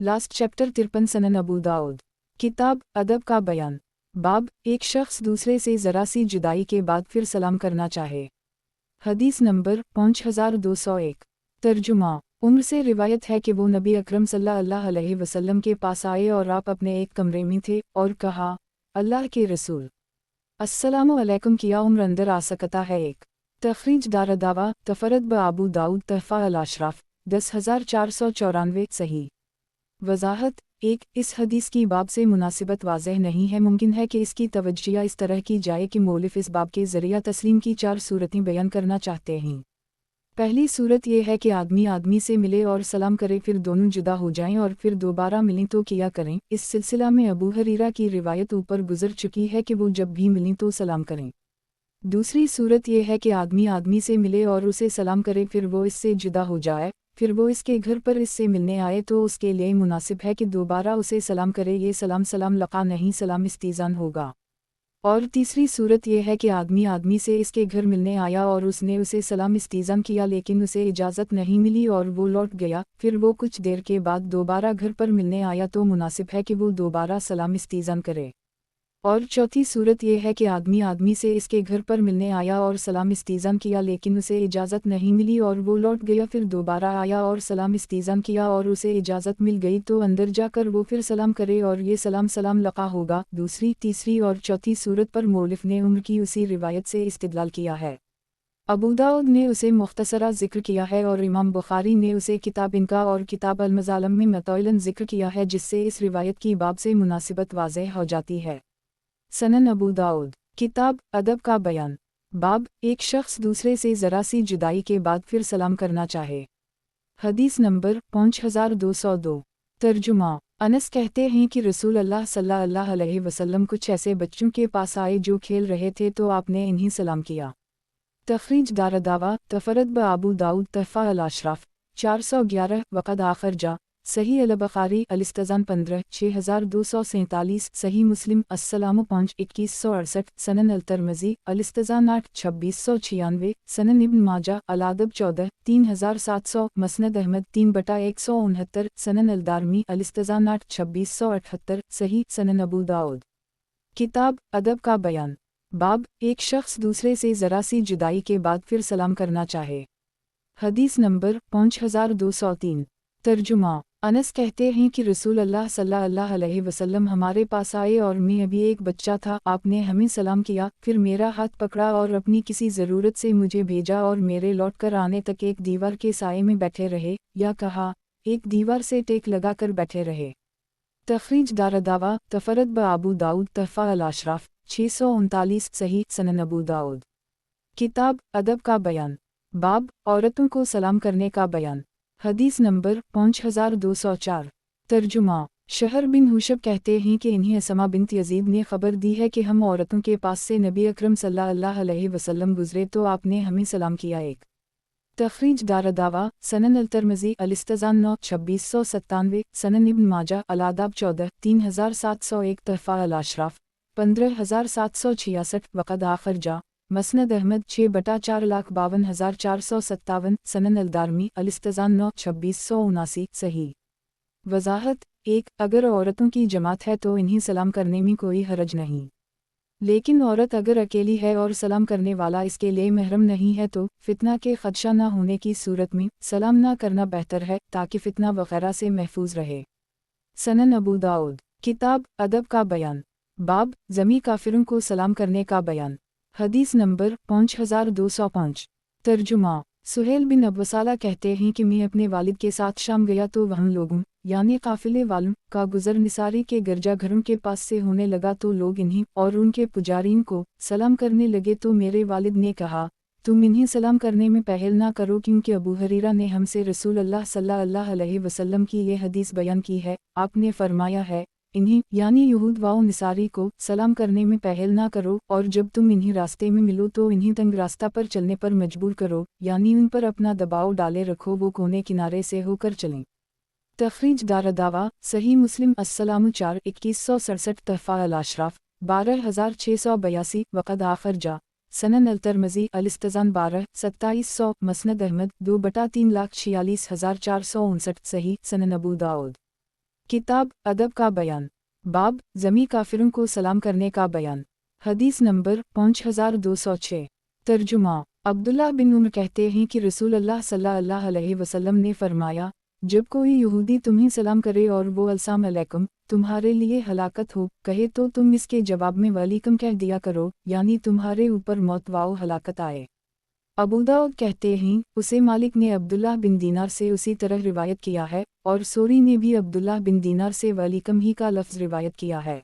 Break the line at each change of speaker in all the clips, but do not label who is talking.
Last chapter 53 सनन अबू दाऊद। किताब अदब का बयान। बाब एक शख्स दूसरे से ज़रा सी जुदाई के बाद फिर सलाम करना चाहे। हदीस नंबर 5201। तर्जुमा। उम्र से रिवायत है कि वो नबी अकरम सल्लल्लाहु अलैहि वसल्लम के पास आए और आप अपने एक कमरे में थे और कहा, अल्लाह के रसूल, अस्सलामु अलैकुम, किया उम्र अंदर आ सकता है। एक तखरीज दारदावा तफरद ब आबू दाऊद तहफ़ा अल अशराफ 10494 सही। वजाहत। एक इस हदीस की बाब से मुनासिबत वाज़ेह नहीं है। मुमकिन है कि इसकी तवज्जिया इस तरह की जाए कि मौलिफ इस बाब के ज़रिया तस्लीम की 4 सूरतें बयान करना चाहते हैं। पहली सूरत यह है कि आदमी आदमी से मिले और सलाम करे, फिर दोनों जुदा हो जाएं और फिर दोबारा मिलें तो किया करें। इस सिलसिला में अबू हरीरा की रिवायत ऊपर गुजर चुकी है कि वो जब भी मिलें तो सलाम करें। दूसरी सूरत यह है कि आदमी आदमी से मिले और उसे सलाम करे, फिर वो इससे जुदा हो जाए, फिर वो इसके घर पर इससे मिलने आए तो उसके लिए मुनासिब है कि दोबारा उसे सलाम करे। ये सलाम सलाम लक़ा नहीं, सलाम इस्तीज़ान होगा। और तीसरी सूरत यह है कि आदमी आदमी से इसके घर मिलने आया और उसने उसे सलाम इस्तीज़ान किया लेकिन उसे इजाज़त नहीं मिली और वो लौट गया, फिर वो कुछ देर के बाद दोबारा घर पर मिलने आया तो मुनासिब है कि वो दोबारा सलाम इस्तीज़ान करे। और चौथी सूरत यह है कि आदमी आदमी से इसके घर पर मिलने आया और सलाम इस्तीज़ान किया लेकिन उसे इजाज़त नहीं मिली और वो लौट गया, फिर दोबारा आया और सलाम इस्तीज़ान किया और उसे इजाज़त मिल गई तो अंदर जाकर वो फिर सलाम करे और ये सलाम सलाम लक़ा होगा। दूसरी, तीसरी और चौथी सूरत पर मौलिफ ने उम्र की उसी रिवायत से इस्तिदलाल किया है। अबू दाऊद ने उसे मुख्तसरा ज़िक्र किया है और इमाम बुखारी ने उसे किताब इनका और किताब अल-मज़ालिम में मतौलन ज़िक्र किया है, जिससे इस रिवायत की बाब से मुनासिबत वाज़ेह हो जाती है। सनन अबू दाऊद। किताब अदब का बयान। बाब एक शख्स दूसरे से ज़रा सी जुदाई के बाद फिर सलाम करना चाहे। हदीस नंबर 5202। तर्जुमा। अनस कहते हैं कि रसूल अल्लाह सल्लल्लाहु अलैहि वसल्लम कुछ ऐसे बच्चों के पास आए जो खेल रहे थे तो आपने इन्हीं सलाम किया। तखरीज दारदावा तफरद ब आबू दाऊद तहफ़ा अल अशराफ 411 वक़द आखर जा सही अल बुखारी अलिस्तज़ान 15 6247 सही मुस्लिम अस्सलामु 5 2168 सनन अल तरमज़ी अलिस्तज़ान 8 2696 सनन इब्न माजा अल अदब 14 3700 मसनद अहमद 3/169 सनन अल दारमी अलिस्तज़ान 8 2678 सही सनन अबू दाऊद। किताब अदब का बयान। बाब एक शख्स दूसरे से ज़रा सी जुदाई के बाद फिर सलाम करना चाहे। हदीस नंबर 5203। तर्जुमा। अनस कहते हैं कि रसूल अल्लाह सल्लल्लाहु अलैहि वसल्लम हमारे पास आए और मैं अभी एक बच्चा था, आपने हमें सलाम किया, फिर मेरा हाथ पकड़ा और अपनी किसी ज़रूरत से मुझे भेजा और मेरे लौटकर आने तक एक दीवार के साए में बैठे रहे, या कहा एक दीवार से टेक लगाकर बैठे रहे। तखरीज दारदावा तफरद ब आबू दाऊद तहफ़ा अल अशराफ 639 सही सनन अबू दाऊद। किताब अदब का बयान। बाब औरतों को सलाम करने का बयान। हदीस नंबर 5204। तर्जुमा। शहर बिन हुशब कहते हैं कि इन्हीं असमा बिन्त यजीद ने खबर दी है कि हम औरतों के पास से नबी अकरम सल्लल्लाहु अलैहि वसल्लम गुजरे तो आपने हमें सलाम किया। एक तखरीज दारदावा सनन अल तरमज़ी अलिस्तज़ान 9 2697 सनन इब्न माजा अल आदाब 14 3701 तहफ़ा अल अशराफ 15766 वक़द आखर जा मसनद अहमद 6/4,52,457 सनन अल दारमी अलिस्तज़ान 9 2679 सही। वजाहत। एक अगर औरतों की जमात है तो इन्हीं सलाम करने में कोई हरज नहीं, लेकिन औरत अगर अकेली है और सलाम करने वाला इसके लिए महरम नहीं है तो फितना के खदशा न होने की सूरत में सलाम न करना बेहतर है ताकि फितना वगैरह से महफूज रहे। सनन अबू दाऊद। किताब अदब का बयान। बाब ज़मी काफिरों को सलाम करने का बयान। हदीस नंबर 5205। तर्जुमा। सुहेल बिन अबवसाला कहते हैं कि मैं अपने वालिद के साथ शाम गया तो वहाँ लोगों यानी काफिले वालों का गुजर निसारी के गिरजा घरों के पास से होने लगा तो लोग इन्हीं और उनके पुजारीन को सलाम करने लगे तो मेरे वालिद ने कहा, तुम इन्हें सलाम करने में पहल ना करो, क्योंकि अबू हरीरा ने हमसे रसूल अल्लाह सल्लल्लाहु अलैहि वसल्लम की ये हदीस बयान की है। आपने फरमाया है, इन्हीं यानी यहूद व निसारी को सलाम करने में पहल ना करो, और जब तुम इन्हीं रास्ते में मिलो तो इन्हीं तंग रास्ता पर चलने पर मजबूर करो, यानी उन पर अपना दबाव डाले रखो, वो कोने किनारे से होकर चलें। तखरीज दारदावा सही मुस्लिम अस्सलामु 4 2167 तहफ़ा अल अशराफ 12682 वक़द आखर जा सनन अल तरमज़ी अलिस्तज़ान 12 2700 मसनद अहमद 2/3,46,459 सही सनन अबू दाऊद। किताब अदब का बयान, बाब ज़मी काफिरों को सलाम करने का बयान। हदीस नंबर 5206। तर्जुमा। अब्दुल्लाह बिन उमर कहते हैं कि रसूल अल्लाह सल्लल्लाहु अलैहि वसल्लम ने फरमाया, जब कोई यहूदी तुम्हें सलाम करे और वो अस्सलाम अलैकुम तुम्हारे लिए हलाकत हो कहे तो तुम इसके जवाब में वालिकम कह दिया करो, यानी तुम्हारे ऊपर मौत वाओ हलाकत आए। अबू दाऊद कहते हैं उसे मालिक ने अब्दुल्लाह बिन दीनार से उसी तरह रिवायत किया है और सोरी ने भी अब्दुल्लाह बिन दीनार से वालिकम ही का लफ्ज़ रिवायत किया है।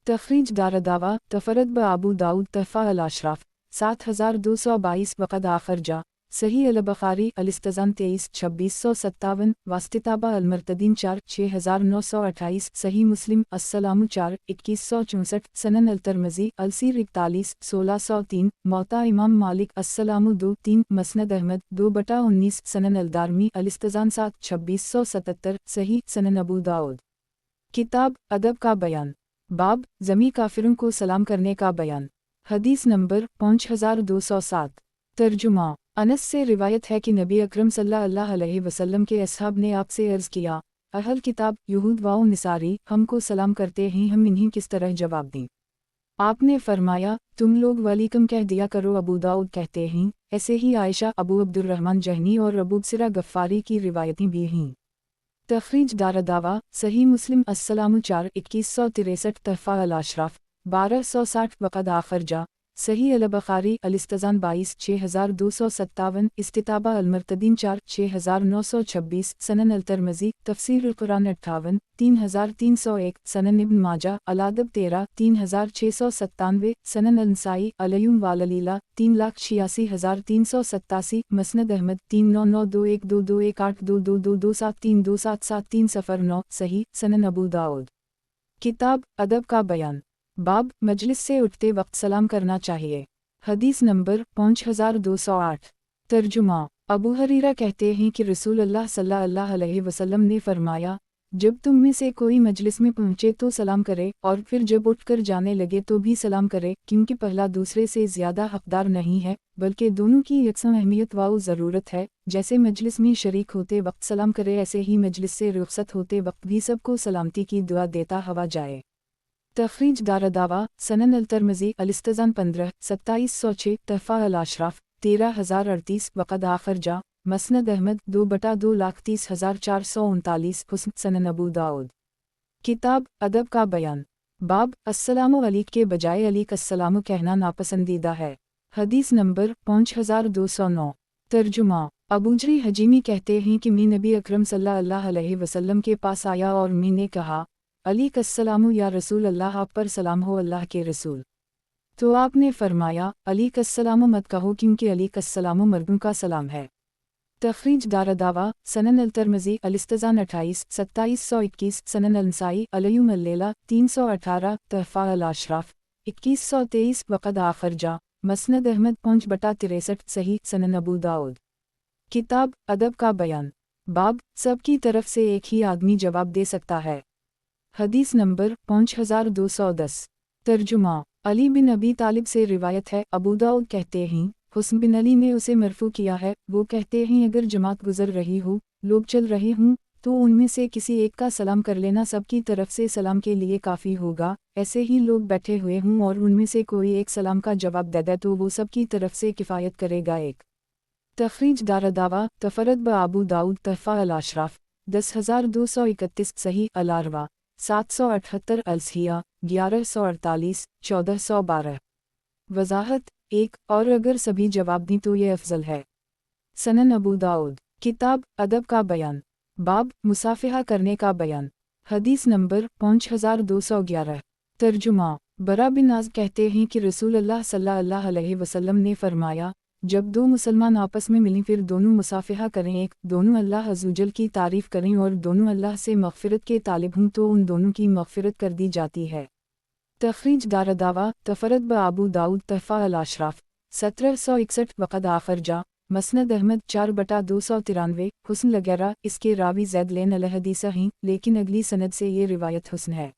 तखरीज दारदावा तफरद ब अबू दाऊद तहफ़ा अल-अशराफ 7222 वक़द आखर जा सही अल-बुखारी अल-इस्तज़ान 23-2657 वास्तिताबा अल-मुर्तदीन 4-6928 सही मुस्लिम अस्सलामु 4-2164 सनन अल-तिर्मिज़ी अल-सीर 41-1603 मौता इमाम मालिक अस्सलामु 2-3 मसनद अहमद 2/19 सनन अल-दारमी अल-इस्तज़ान 7-2677 सही सनन अबू दाऊद। किताब अदब का बयान, बाब ज़मी काफिरों को सलाम करने का बयान। हदीस नंबर 5207। तर्जुमा। अनस से रिवायत है कि नबी अकरम सल्लल्लाहु अलैहि वसल्लम के असहाब ने आपसे अर्ज़ किया, अहल किताब यहूद वाओ निसारी हमको सलाम करते हैं, हम इन्हीं किस तरह जवाब दें। आपने फरमाया, तुम लोग वालिकम कह दिया करो। अबू दाऊद कहते हैं ऐसे ही आयशा अबू अब्दुर्रहमान जहनी और अबू बसिरा गफ़ारी की रिवायतें भी हैं। तखरीज दारदावा सही मुस्लिम अस्सलामु 4-2163 तहफ़ा अल-अशराफ 1260 वक़द आखर जा सही अल-बुखारी अल-इस्तज़ान 22-6257 इस्तिताबा अल-मुर्तदीन 4-6926 सनन अल-तिर्मिज़ी तफ़सीर अल-कुरान 58-3301 सनन इब्न माजा अल-अदब 13-3697 सनन अल-नसाई अल-अय्युम वाल-अलीला 3,86,387 मसनद अहमद 39921221822227327773 सफ़र 9 सही सनन अबू दाऊद। किताब अदब का बयान, बाब मजलिस से उठते वक्त सलाम करना चाहिए। हदीस नंबर 5208। तर्जुमा। अबू हरीरा कहते हैं कि रसूल अल्लाह सल्लल्लाहु अलैहि वसल्लम ने फरमाया, जब तुम में से कोई मजलिस में पहुँचे तो सलाम करे और फिर जब उठकर जाने लगे तो भी सलाम करे, क्योंकि पहला दूसरे से ज़्यादा हकदार नहीं है बल्कि दोनों की यकसा अहमियत व ज़रूरत है। जैसे मजलिस में शरीक होते वक्त सलाम करे ऐसे ही मजलिस से रुखसत होते वक्त भी सबको सलामती की दुआ देता हवा जाए। तखरीज दारदावा सनन अल-तिर्मिज़ी अल-इस्तज़ान 15-2706 तहफ़ा अल-अशराफ 13038 वक़द आखर जा मसनद अहमद 2/2,30,439 हुस्न सनन अबू दाऊद। किताब अदब का बयान, बाब अस्सलामु अलैक के बजाय अलैक अस्सलाम कहना नापसंदीदा है। हदीस नंबर 5209। तर्जुमा। अबूजरी हजीमी कहते हैं कि मैं नबी अकरम सल्लल्लाहु अलैहि वसल्लम के पास आया और मैंने कहा, अलैक अस्सलामु या रसूल अल्लाह, आप पर सलाम हो अल्लाह के रसूल। तो आपने फरमाया, अलैक अस्सलामु मत कहो क्योंकि अलैक अस्सलामु मर्दों का सलाम है। तखरीज दारदावा सनन अल-तिर्मिज़ी अल-इस्तज़ान 28-2721 सनन अल-नसाई अल-अय्युम अल-लैला 318 तहफ़ा अल-अशराफ 2123 वक़द आखर जा मसनद अहमद 5/63 सही सनन अबू दाऊद। किताब अदब का बयान, बाब सब की तरफ से एक ही आदमी जवाब दे सकता है। हदीस नंबर 5210। तर्जुमा। अली बिन अबी तालिब से रिवायत है, अबू दाऊद कहते हैं हुस्न बिन अली ने उसे मरफू किया है, वो कहते हैं अगर जमात गुजर रही हो, लोग चल रहे हों, तो उनमें से किसी एक का सलाम कर लेना सबकी तरफ से सलाम के लिए काफ़ी होगा। ऐसे ही लोग बैठे हुए हों और उनमें से कोई एक सलाम का जवाब दे दे तो वो सबकी तरफ से किफ़ायत करेगा। एक तखरीज दारदावा तफरद ब अबू दाऊद तहफ़ा अल-अशराफ 10231 सही अल-अरवा 778 अलसिया 1148 1412। वज़ाहत 1 और अगर सभी जवाब दें तो ये अफजल है। सनन अबू दाऊद। किताब अदब का बयान, बाब मुसाफिहा करने का बयान। हदीस नंबर 5211। तर्जुमा। बरा बिन आज़ कहते हैं कि रसूल अल्लाह सल्लल्लाहु अलैहि वसल्लम ने फरमाया, जब दो मुसलमान आपस में मिलें फिर दोनों मुसाफिहा करें, एक दोनों अल्लाह अज़्ज़वजल की तारीफ़ करें और दोनों अल्लाह से मग़फ़िरत के तालिब हों तो उन दोनों की मग़फ़िरत कर दी जाती है। तखरीज दारदावा तफरद ब अबू दाऊद तहफ़ा अल-अशराफ 1761 वक़द आखर जा मसनद अहमद 4/293 हुस्न लगैरा। इसके रावी ज़ैद लेन अल-हदीसा हैं, लेकिन अगली सनद से ये रिवायत हुस्न है।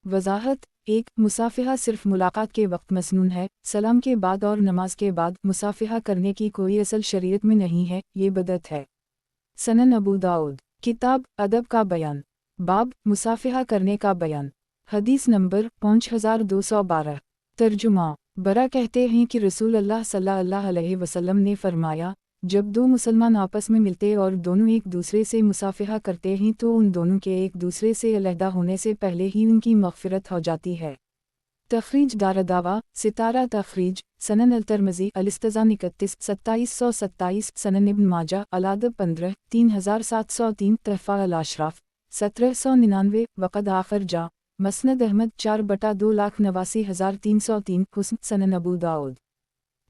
वज़ाहत 1 मुसाफिहा सिर्फ मुलाकात के वक्त मसनून है, सलाम के बाद और नमाज के बाद मुसाफिहा करने की कोई असल शरीयत में नहीं है, ये बदअत है। सनन अबू दाऊद। किताब अदब का बयान, बाब मुसाफिहा करने का बयान। हदीस नंबर 5212। तर्जुमा। बरा कहते हैं कि रसूल अल्लाह सल्लल्लाहु अलैहि वसल्लम ने फरमाया, जब दो मुसलमान आपस में मिलते और दोनों एक दूसरे से मुसाफिहा करते हैं तो उन दोनों के एक दूसरे से अलहदा होने से पहले ही उनकी मग़फ़िरत हो जाती है। तख़रीज दारदावा सितारा तख़रीज सनन अल-तिर्मिज़ी अल-इस्तिज़ान 31 2727 सनन इब्न माजा अल-अदब 15 3703 तहफ़ा अल-अशराफ़ 1799 वक़द आख़िर जा मस्नद अहमद 4/2,89,303 हुस्न सनन अबू दाऊद।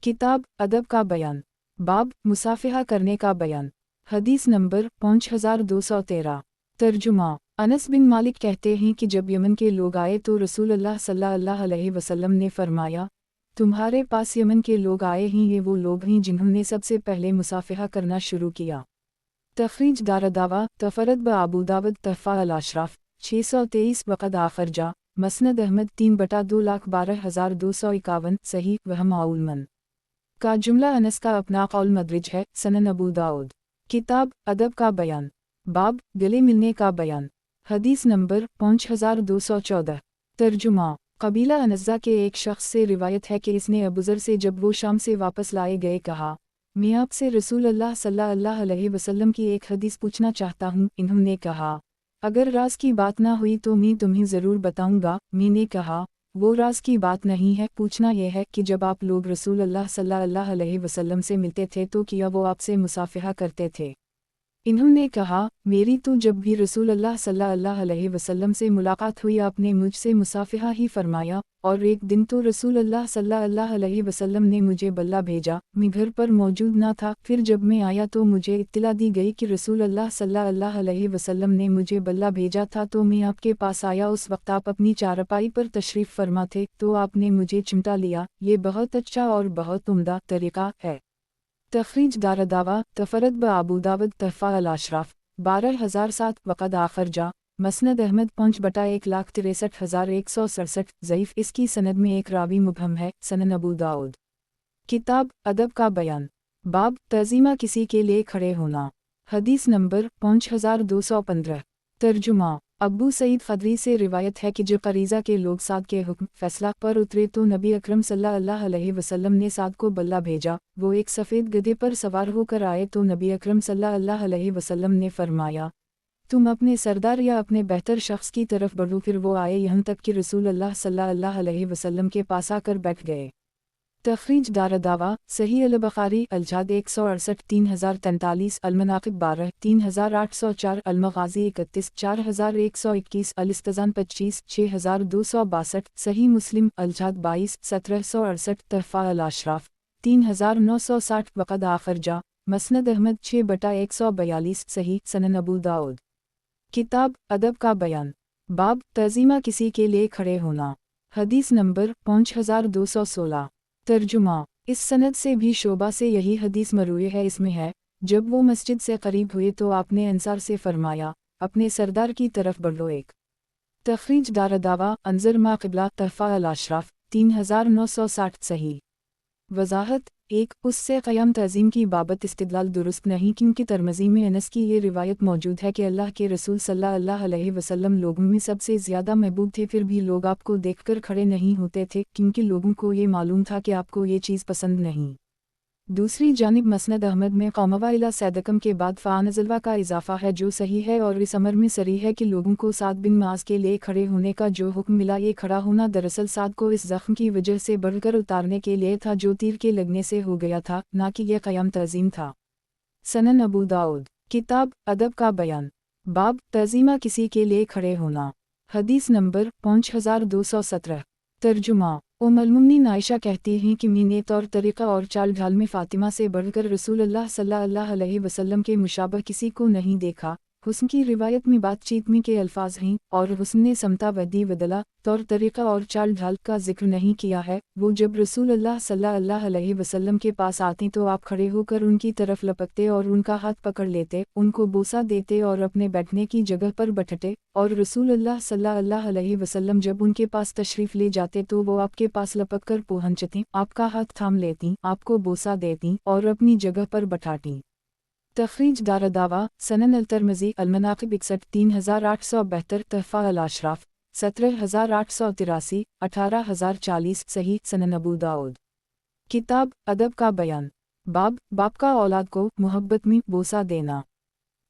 किताब अदब का बयान। बाब मुसाफिहा करने का बयान। हदीस नंबर 5213। तर्जुमा। अनस बिन मालिक कहते हैं कि जब यमन के लोग आए तो रसूल अल्लाह सल्लल्लाहु अलैहि वसल्लम ने फरमाया, तुम्हारे पास यमन के लोग आए हैं, ये वो लोग हैं जिन्होंने सबसे पहले मुसाफिहा करना शुरू किया। तख़रीज दारदावा तफ़रद ब अबू दाऊद तहफ़ा अल-अशराफ़ 623 वक़द आख़िर जा मस्नद अहमद 3/2,12,251 सही वह माउलमन का जुमला अनस का अपना कौल मदरिज है। सनन अबू दाऊद। किताब अदब का बयान। बाब गले मिलने का बयान। हदीस नंबर 5214। तर्जुमा। कबीला अनज़ा के एक शख्स से रिवायत है कि इसने अबूज़र से जब वो शाम से वापस लाए गए कहा, मैं आपसे रसूल अल्लाह सल्लल्लाहु अलैहि वसल्लम की एक हदीस पूछना चाहता हूँ। इन्होंने कहा, अगर राज की बात ना हुई तो मैं तुम्हें ज़रूर बताऊँगा। मैंने कहा, वो राज की बात नहीं है, पूछना यह है कि जब आप लोग रसूल अल्लाह सल्लल्लाहु अलैहि वसल्लम से मिलते थे तो क्या वो आपसे मुसाफिहा करते थे? इन्होंने कहा, मेरी तो जब भी रसूल अल्लाह सल्लल्लाहु अलैहि वसल्लम से मुलाकात हुई आपने मुझसे मुसाफिहा ही फरमाया, और एक दिन तो रसूल अल्लाह सल्लल्लाहु अलैहि वसल्लम ने मुझे बल्ला भेजा, मैं घर पर मौजूद ना था। फिर जब मैं आया तो मुझे इत्तला दी गई कि रसूल अल्लाह सल्लल्लाहु अलैहि वसल्लम ने मुझे बल्ला भेजा था, तो मैं आपके पास आया। उस वक्त आप अपनी चारपाई पर तशरीफ़ फरमा थे, तो आपने मुझे चिमटा लिया। ये बहुत अच्छा और बहुत उम्दा तरीक़ा है। तख़रीज दारदावा तफ़रद ब अबू दाऊद तहफ़ा अल-अशराफ़ 12007 वक़द आख़िर जा मस्नद अहमद 5/1,63,167 ज़ईफ़। इसकी सनद में एक रावी मुबहम है। सनन अबू दाऊद। किताब अदब का बयान। बाब तज़ीमा किसी के लिए खड़े होना। हदीस नंबर 5215। तर्जुमा। अबू सईद ख़दरी से रिवायत है कि जब क़रीज़ा के लोग साद के हुक्म फ़ैसला पर उतरे तो नबी अकरम सल्लल्लाहु अलैहि वसल्लम ने साद को बल्ला भेजा। वो एक सफ़ेद गधे पर सवार होकर आए तो नबी अकरम सल्लल्लाहु अलैहि वसल्लम ने फरमाया, तुम अपने सरदार या अपने बेहतर शख्स की तरफ बढ़ो। फिर वो आए यहाँ तक कि रसूल अल्लाह सल्लल्लाहु अलैहि वसल्लम के पास आकर बैठ गए। तख़रीज दारदावा सही अल-बुख़ारी अल-जाद 168 3043 अल-मनाक़िब 12 3804 अल-मग़ाज़ी 31 4121 अल-इस्तिज़ान 25 6262 सही मुस्लिम अल-जाद 22 1768 तहफ़ा अल-अशराफ़ 3960 वक़द आख़िर जा मस्नद अहमद 6/142 सही सनन अबू दाऊद। किताब अदब का बयान। बाब तज़ीमा किसी के लिए खड़े होना। हदीस नंबर 5216। तर्जुमा। इस सनद से भी शोबा से यही हदीस मरूई है। इसमें है, जब वो मस्जिद से करीब हुए तो आपने अंसार से फरमाया, अपने सरदार की तरफ बढ़ो। एक तख़रीज दारदावा अंज़र मा क़िबला तहफ़ा अल-अशराफ़ 3960 सही। वज़ाहत। एक उससे क़याम तज़ीम की बाबत इस्तिदलाल दुरुस्त नहीं, क्योंकि तिर्मिज़ी में अनस की ये रिवायत मौजूद है कि अल्लाह के रसूल सल्लल्लाहु अलैहि वसल्लम लोगों में सबसे ज़्यादा महबूब थे। फिर भी लोग आपको देखकर खड़े नहीं होते थे, क्योंकि लोगों को ये मालूम था कि आपको ये चीज़ पसंद नहीं। दूसरी जानिब मस्नद अहमद में क़ौमवा इला सैदकम के बाद फ़ानज़लवा का इजाफ़ा है जो सही है, और इस अमर में सरी है कि लोगों को साद बिन माज़ के लिए खड़े होने का जो हुक्म मिला, ये खड़ा होना दरअसल साद को इस ज़ख्म की वजह से बढ़कर उतारने के लिए था जो तीर के लगने से हो गया था, ना कि यह क़याम तज़ीम था। सनन अबू दाऊद। किताब अदब का बयान। बाब तज़ीमा किसी के लिए खड़े होना। हदीस नंबर 5217। तर्जुमा। उम्मुल-मोमिनीन आयशा कहती हैं कि मैंने तौर तरीक़ा और चाल ढाल में फ़ातिमा से बढ़कर रसूल अल्लाह सल्लल्लाहु अलैहि वसल्लम के मुशाबह किसी को नहीं देखा। हुस्न की रिवायत में बातचीत में के अल्फाज हैं, और हुस्न ने समता वदी वदला तौर तरीक़ा और चाल ढाल का जिक्र नहीं किया है। वो जब रसूल अल्लाह सल्लल्लाहु अलैहि वसल्लम के पास आते तो आप खड़े होकर उनकी तरफ लपकते और उनका हाथ पकड़ लेते, उनको बोसा देते और अपने बैठने की जगह पर बैठते। और रसूल अल्लाह सल्लल्लाहु अलैहि वसल्लम जब उनके पास तशरीफ़ ले जाते तो वो आपके पास लपक कर पहुँचती, आपका हाथ थाम लेती, आपको बोसा देती और अपनी जगह पर बैठाती। तखरीज दारदावा सनन अल-तिरमिज़ी अल-मनाक़िब 61 3872 तहफ़ा अल-अशराफ़ 17883 18040 सही सनन अबू दाऊद। किताब अदब का बयान बाप का औलाद को मोहब्बत में बोसा देना।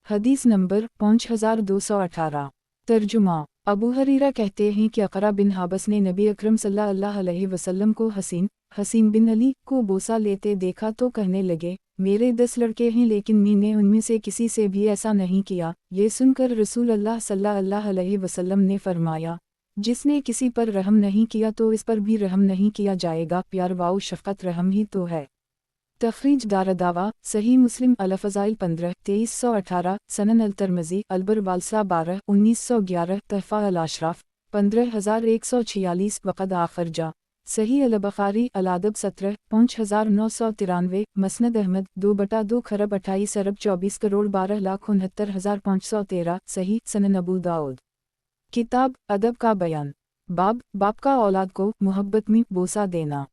हदीस नंबर 5218। तर्जुमा अबू हरीरा कहते हैं कि अक़रा बिन हाबस ने नबी अकरम सल्लल्लाहु अलैहि वसल्लम को हसीन बिन अली को बोसा लेते देखा तो कहने लगे, मेरे 10 लड़के हैं लेकिन मैंने उनमें से किसी से भी ऐसा नहीं किया। ये सुनकर रसूल अल्लाह सल्लल्लाहु अलैहि वसल्लम ने फरमाया, जिसने किसी पर रहम नहीं किया तो इस पर भी रहम नहीं किया जाएगा। प्यार वाउ शफ़क़त रहम ही तो है। तखरीज दारदावा सही मुस्लिम अल-फ़ज़ाइल 15 2318 सनन अल-तिरमिज़ी अल-बरवालसा 12 1911 तहफ़ा अल-अशराफ़ 15146 वक़द आख़रजा सही अल-बुख़ारी अल-अदब 17 5993 मसनद अहमद 2/2 खरब 28 अरब 24 करोड़ 12,69,513 सही सनन अबू दाऊद। किताब अदब का बयान बाप का औलाद को मोहब्बत में बोसा देना।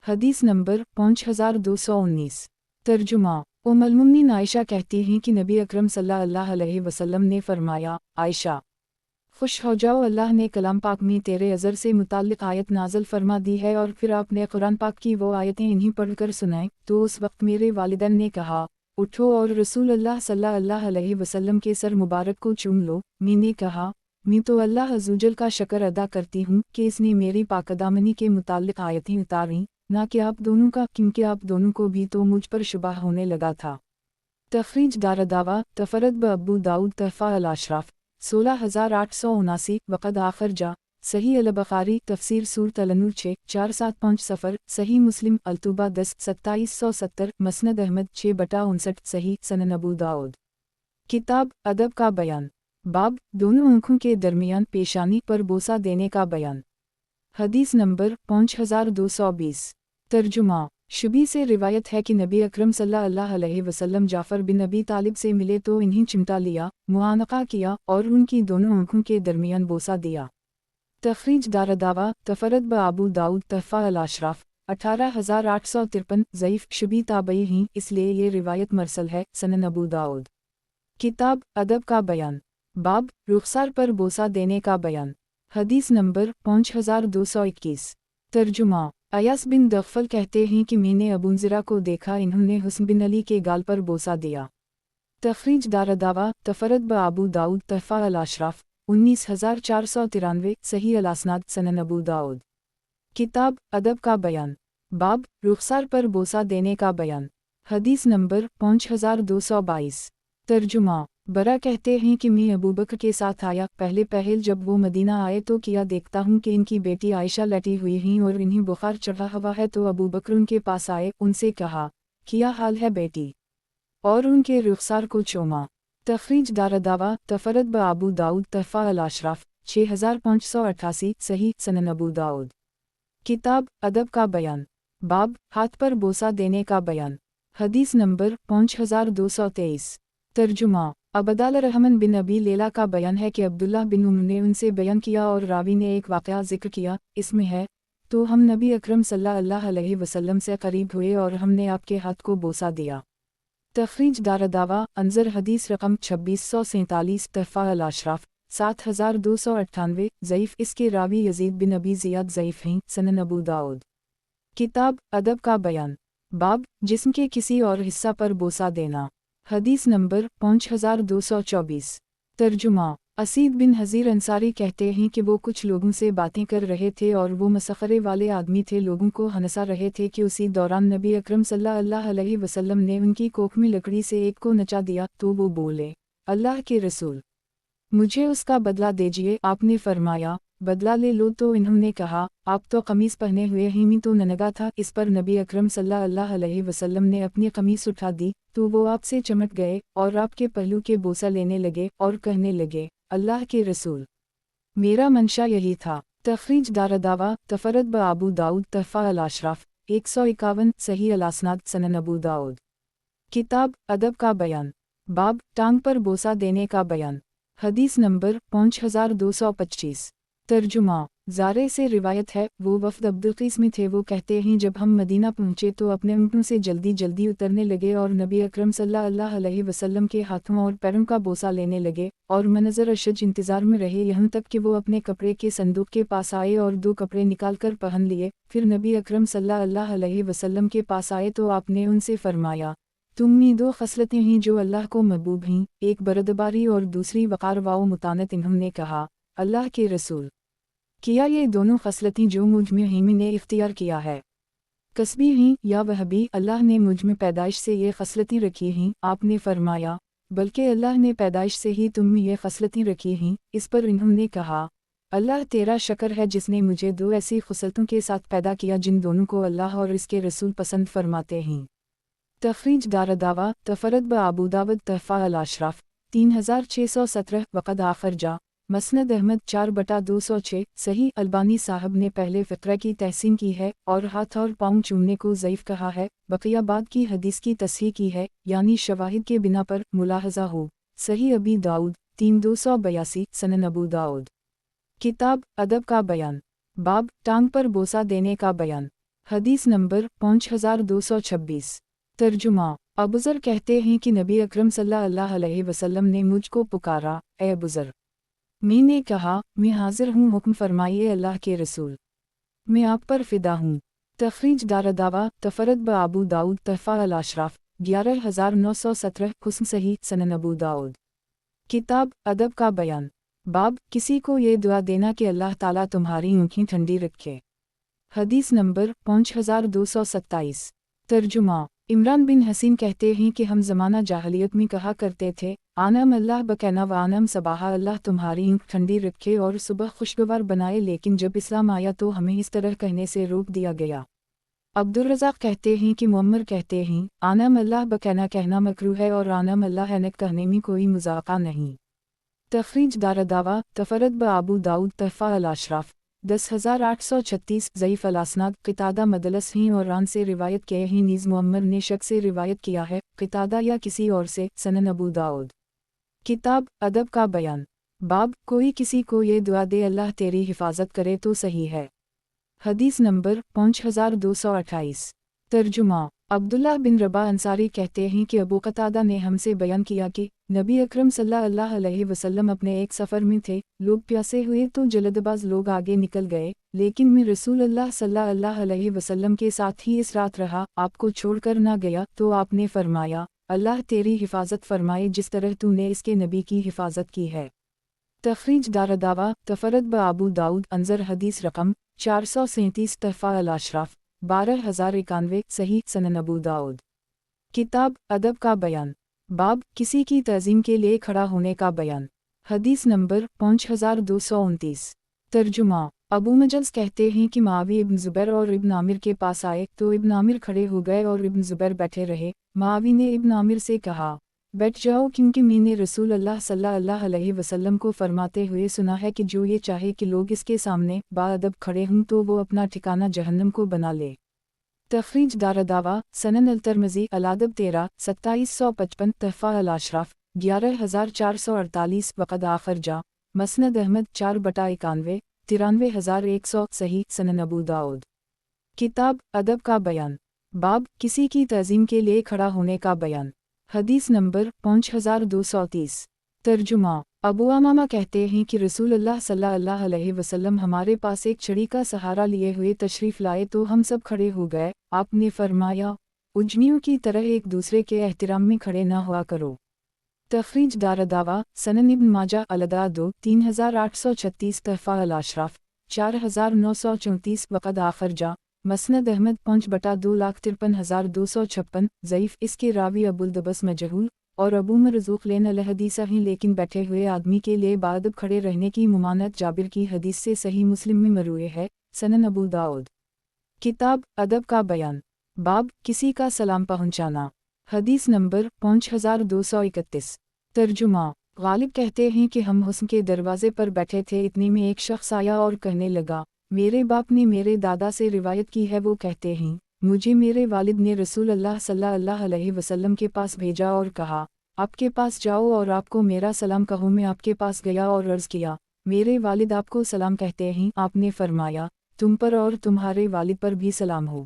हदीस नंबर 5219। तर्जुमा उम्मुल-मोमिनीन आयशा कहती हैं कि नबी अकरम सल्लल्लाहु अलैहि वसल्लम ने फरमाया, आयशा खुश हो जाओ, अल्लाह ने कलाम पाक में तेरे अज़र से मुताल्लिक़ आयत नाज़िल फरमा दी है और फिर आपने कुरान पाक की वो आयतें इन्हीं पढ़कर सुनाएं। तो उस वक्त मेरे वालिदैन ने कहा, उठो और रसूल अल्लाह सल्लल्लाहु अलैहि वसल्लम के सर मुबारक को चूम लो। मैंने कहा, मैं तो अल्लाह अज़्ज़वजल का शुक्र अदा करती हूँ कि इसने मेरी पाकदामनी के मुताल्लिक़ आयतें उतारीं, ना कि आप दोनों का, क्योंकि आप दोनों को भी तो मुझ पर शुबा होने लगा था। तखरीज दारदावा तफरद ब अबू दाऊद तहफ़ा अल-अशराफ़ 16879 वक़द आख़रजा सही अल-बुख़ारी तफ़सीर सूरत अल-नूर 6 475 सफ़र सही मुस्लिम अल-तूबा 10 2770 मसनद अहमद 6/59 सही सनन अबू दाऊद। किताब अदब का बयान दोनों आँखों के दरमियान पेशानी पर बोसा देने का बयान। हदीस नंबर 5220। तर्जुमा शुबी से रिवायत है कि नबी अकरम सल्लल्लाहु अलैहि वसल्लम जाफ़र बिन अबी तालिब से मिले तो इन्हें चिमटा लिया, मुआनक़ा किया और उनकी दोनों आँखों के दरमियान बोसा दिया। तखरीज दारदावा तफरद ब अबू दाऊद तहफ़ा अल-अशराफ़ 18853 ज़ईफ़ शुबी ताबई हैं, इसलिए ये रिवायत मरसल है। सनन अबू दाऊद। किताब अदब का बयान रुख़सार पर बोसा देने का बयान। हदीस नंबर 5221। तर्जुमा अयास बिन दग़फ़ल कहते हैं कि मैंने अबू ज़िरा को देखा, इन्होंने हुस्न बिन अली के गाल पर बोसा दिया। तखरीज दारदावा तफरद ब अबू दाऊद तहफ़ा अल-अशराफ़ 19493 सही अल-असनाद सनन अबू दाऊद। किताब अदब का बयान रुख़सार पर बोसा देने का बयान। हदीस नंबर 5222। तर्जुमा बरा कहते हैं कि मैं अबू बकर के साथ आया, पहले जब वो मदीना आए तो किया देखता हूँ कि इनकी बेटी आयशा लेटी हुई हैं और इन्हें बुखार चढ़ा हुआ है, तो अबू बकर उनके पास आए, उनसे कहा, क्या हाल है बेटी, और उनके रुख़सार को चूमा। तखरीज दारदावा तफरद ब अबू दाऊद तहफ़ा अल-अशराफ़ 6588 सही सनन अबू दाऊद। किताब अदब का बयान हाथ पर बोसा देने का बयान। हदीस नंबर 5223। तर्जुमा अबदाल रहमान बिन अबी लेला का बयान है कि अब्दुल्लाह बिन उमर ने उनसे बयान किया और रावी ने एक वाक़या ज़िक्र किया, इसमें है, तो हम नबी अकरम सल्लल्लाहु अलैहि वसल्लम से करीब हुए और हमने आपके हाथ को बोसा दिया। तखरीज दारदावा अंज़र हदीस रकम 2647 तहफ़ा अल-अशराफ़ 7298 ज़ईफ़ इसके रावी यज़ीद बिन अबी ज़ियाद ज़ईफ़ हैं। सनन अबू दाऊद। किताब अदब का बयान जिस्म के किसी और हिस्सा पर बोसा देना। हदीस नंबर 5224। तर्जुमा असीद बिन हज़ीर अंसारी कहते हैं कि वो कुछ लोगों से बातें कर रहे थे और वो मसखरे वाले आदमी थे, लोगों को हंसा रहे थे कि उसी दौरान नबी अकरम सल्लल्लाहु अलैहि वसल्लम ने उनकी कोख में लकड़ी से एक को नचा दिया, तो वो बोले, अल्लाह के रसूल, मुझे उसका बदला दीजिए। आपने फरमाया, बदला ले लो। तो इन्होंने कहा, आप तो कमीज़ पहने हुए हैं, मैं तो नंगा था। इस पर नबी अकरम सल्लल्लाहु अलैहि वसल्लम ने अपनी कमीज़ उठा दी, तो वो आपसे चमट गए और आपके पहलू के बोसा लेने लगे और कहने लगे, अल्लाह के रसूल, मेरा मंशा यही था। तखरीज दारदावा तफरद ब अबू दाऊद तहफ़ा अल-अशराफ़ 151 सही अल-असनाद सनन अबू दाऊद। किताब अदब का बयान टांग पर बोसा देने का बयान। हदीस नंबर 5225। ترجمہ زارے سے روایت ہے، وہ وفد عبدالقیس میں تھے، وہ کہتے ہیں جب ہم مدینہ پہنچے تو اپنے اونٹوں سے جلدی جلدی اترنے لگے اور نبی اکرم صلی اللہ علیہ وسلم کے ہاتھوں اور پیروں کا بوسہ لینے لگے اور منظر اشج انتظار میں رہے یہاں تک کہ وہ اپنے کپڑے کے صندوق کے پاس آئے اور 2 کپڑے نکال کر پہن لیے۔ پھر نبی اکرم صلی اللہ علیہ وسلم کے پاس آئے تو آپ نے ان سے فرمایا، تم میں 2 خصلتیں ہیں جو اللہ کو محبوب ہیں، ایک بردباری اور دوسری وقار و متانت۔ انہوں نے کہا، اللہ کے رسول، کیا یہ دونوں خصلتیں جو مجھ میں ہیں میں نے اختیار کیا ہے کسبی ہیں یا وہبی؟ اللہ نے مجھ میں پیدائش سے یہ خصلتیں رکھی ہیں۔ آپ نے فرمایا، بلکہ اللہ نے پیدائش سے ہی تم میں یہ خصلتیں رکھی ہیں۔ اس پر انہوں نے کہا، اللہ تیرا شکر ہے جس نے مجھے 2 ایسی خصلتوں کے ساتھ پیدا کیا جن دونوں کو اللہ اور اس کے رسول پسند فرماتے ہیں۔ تخریج دارالدعوہ تفرد بابو داود تحفہ الاشراف 3617 وقد آخرجا مسند احمد 4/206۔ صحیح البانی صاحب نے پہلے فقرہ کی تحسین کی ہے اور ہاتھ اور پاؤں چومنے کو ضعیف کہا ہے، بقیہ بعد کی حدیث کی تصحیح کی ہے، یعنی شواہد کے بنا پر ملاحظہ ہو۔ صحیح ابی داؤد 3282 سنن ابو داؤد۔ کتاب ادب کا بیان، باب ٹانگ پر بوسہ دینے کا بیان۔ حدیث نمبر 5226۔ ترجمہ ابوذر کہتے ہیں کہ نبی اکرم صلی اللہ علیہ وسلم نے مجھ کو پکارا، اے ابوذر! میں نے کہا، میں حاضر ہوں، حکم فرمائیے اللہ کے رسول، میں آپ پر فدا ہوں۔ تخریج دارالدعوہ تفرد بابو داؤد تحفہ الاشراف 11917 حسن صحیح سنن ابو داؤد۔ کتاب ادب کا بیان، باب کسی کو یہ دعا دینا کہ اللہ تعالیٰ تمہاری آنکھیں ٹھنڈی رکھے۔ حدیث نمبر 5227۔ ترجمہ عمران بن حسین کہتے ہیں کہ ہم زمانہ جاہلیت میں کہا کرتے تھے، آنم اللہ بکینا و آنم صباحا، اللہ تمہاری آنکھ ٹھنڈی رکھے اور صبح خوشگوار بنائے، لیکن جب اسلام آیا تو ہمیں اس طرح کہنے سے روک دیا گیا۔ عبدالرزاق کہتے ہیں کہ معمر کہتے ہیں، آنم اللہ بکینا کہنا مکروہ ہے اور آنم اللہ اینک کہنے میں کوئی مذاقہ نہیں۔ تخریج دارالدعوہ تفرد بابو داؤد تحفہ الاشراف 10836 ضعیف الاسناد قتادہ مدلس ہیں اور ران سے روایت کیے ہیں، نیز معمر نے شک سے روایت کیا ہے، قتادہ یا کسی اور سے، سنن ابو داؤد۔ کتاب ادب کا بیان، باب کوئی کسی کو یہ دعا دے اللہ تیری حفاظت کرے تو صحیح ہے۔ حدیث نمبر 5228۔ ترجمہ عبداللہ بن رباح انصاری کہتے ہیں کہ ابو قتادہ نے ہم سے بیان کیا کہ نبی اکرم صلی اللہ علیہ وسلم اپنے ایک سفر میں تھے، لوگ پیاسے ہوئے تو جلدباز لوگ آگے نکل گئے، لیکن میں رسول اللہ صلی اللہ علیہ وسلم کے ساتھ ہی اس رات رہا، آپ کو چھوڑ کر نہ گیا، تو آپ نے فرمایا، اللہ تیری حفاظت فرمائے جس طرح تو نے اس کے نبی کی حفاظت کی ہے۔ تخریج دارالدعوہ تفرد بابو داؤد انظر حدیث رقم 437 تحفہ الاشراف 12091 صحیح سنن ابو داؤد۔ کتاب ادب کا بیان، باب کسی کی تعظیم کے لیے کھڑا ہونے کا بیان۔ حدیث نمبر 5229۔ ترجمہ ابو مجلس کہتے ہیں کہ معاویہ ابن زبیر اور ابن عامر کے پاس آئے تو ابن عامر کھڑے ہو گئے اور ابن زبیر بیٹھے رہے۔ معاویہ نے ابن عامر سے کہا، بیٹھ جاؤ، کیونکہ میں نے رسول اللہ صلی اللہ علیہ وسلم کو فرماتے ہوئے سنا ہے کہ جو یہ چاہے کہ لوگ اس کے سامنے باادب کھڑے ہوں تو وہ اپنا ٹھکانہ جہنم کو بنا لے۔ تخریج دارالدعوہ سنن الترمذی الادب 13 2755 تحفہ الاشراف 11448 وقد آخرجا مسند احمد 4/91 93100 صحیح سنن ابو داؤد۔ کتاب ادب کا بیان، باب کسی کی تعظیم کے لیے کھڑا ہونے کا بیان۔ حدیث نمبر 5230۔ ترجمہ ابو امامہ کہتے ہیں کہ رسول اللہ صلی اللہ علیہ وسلم ہمارے پاس ایک چھڑی کا سہارا لیے ہوئے تشریف لائے تو ہم سب کھڑے ہو گئے، آپ نے فرمایا، اجمیوں کی طرح ایک دوسرے کے احترام میں کھڑے نہ ہوا کرو۔ تخریج دارالدعوہ سنن ابن ماجہ الادع 3836 تحفہ الاشراف 4934 وقد آخرجا مسند احمد 5/253,256 ضعیف، اس کے راوی ابوالدبس مجہول اور ابو مرزوق لین الحدیث ہیں، لیکن بیٹھے ہوئے آدمی کے لیے باادب کھڑے رہنے کی ممانعت جابر کی حدیث سے صحیح مسلم میں مروی ہے، سنن ابو داؤد۔ کتاب ادب کا بیان، باب کسی کا سلام پہنچانا۔ حدیث نمبر 5231۔ ترجمہ غالب کہتے ہیں کہ ہم حسن کے دروازے پر بیٹھے تھے، اتنے میں ایک شخص آیا اور کہنے لگا، میرے باپ نے میرے دادا سے روایت کی ہے، وہ کہتے ہیں مجھے میرے والد نے رسول اللہ صلی اللہ علیہ وسلم کے پاس بھیجا اور کہا، آپ کے پاس جاؤ اور آپ کو میرا سلام کہو۔ میں آپ کے پاس گیا اور عرض کیا، میرے والد آپ کو سلام کہتے ہیں، آپ نے فرمایا تم پر اور تمہارے والد پر بھی سلام ہو۔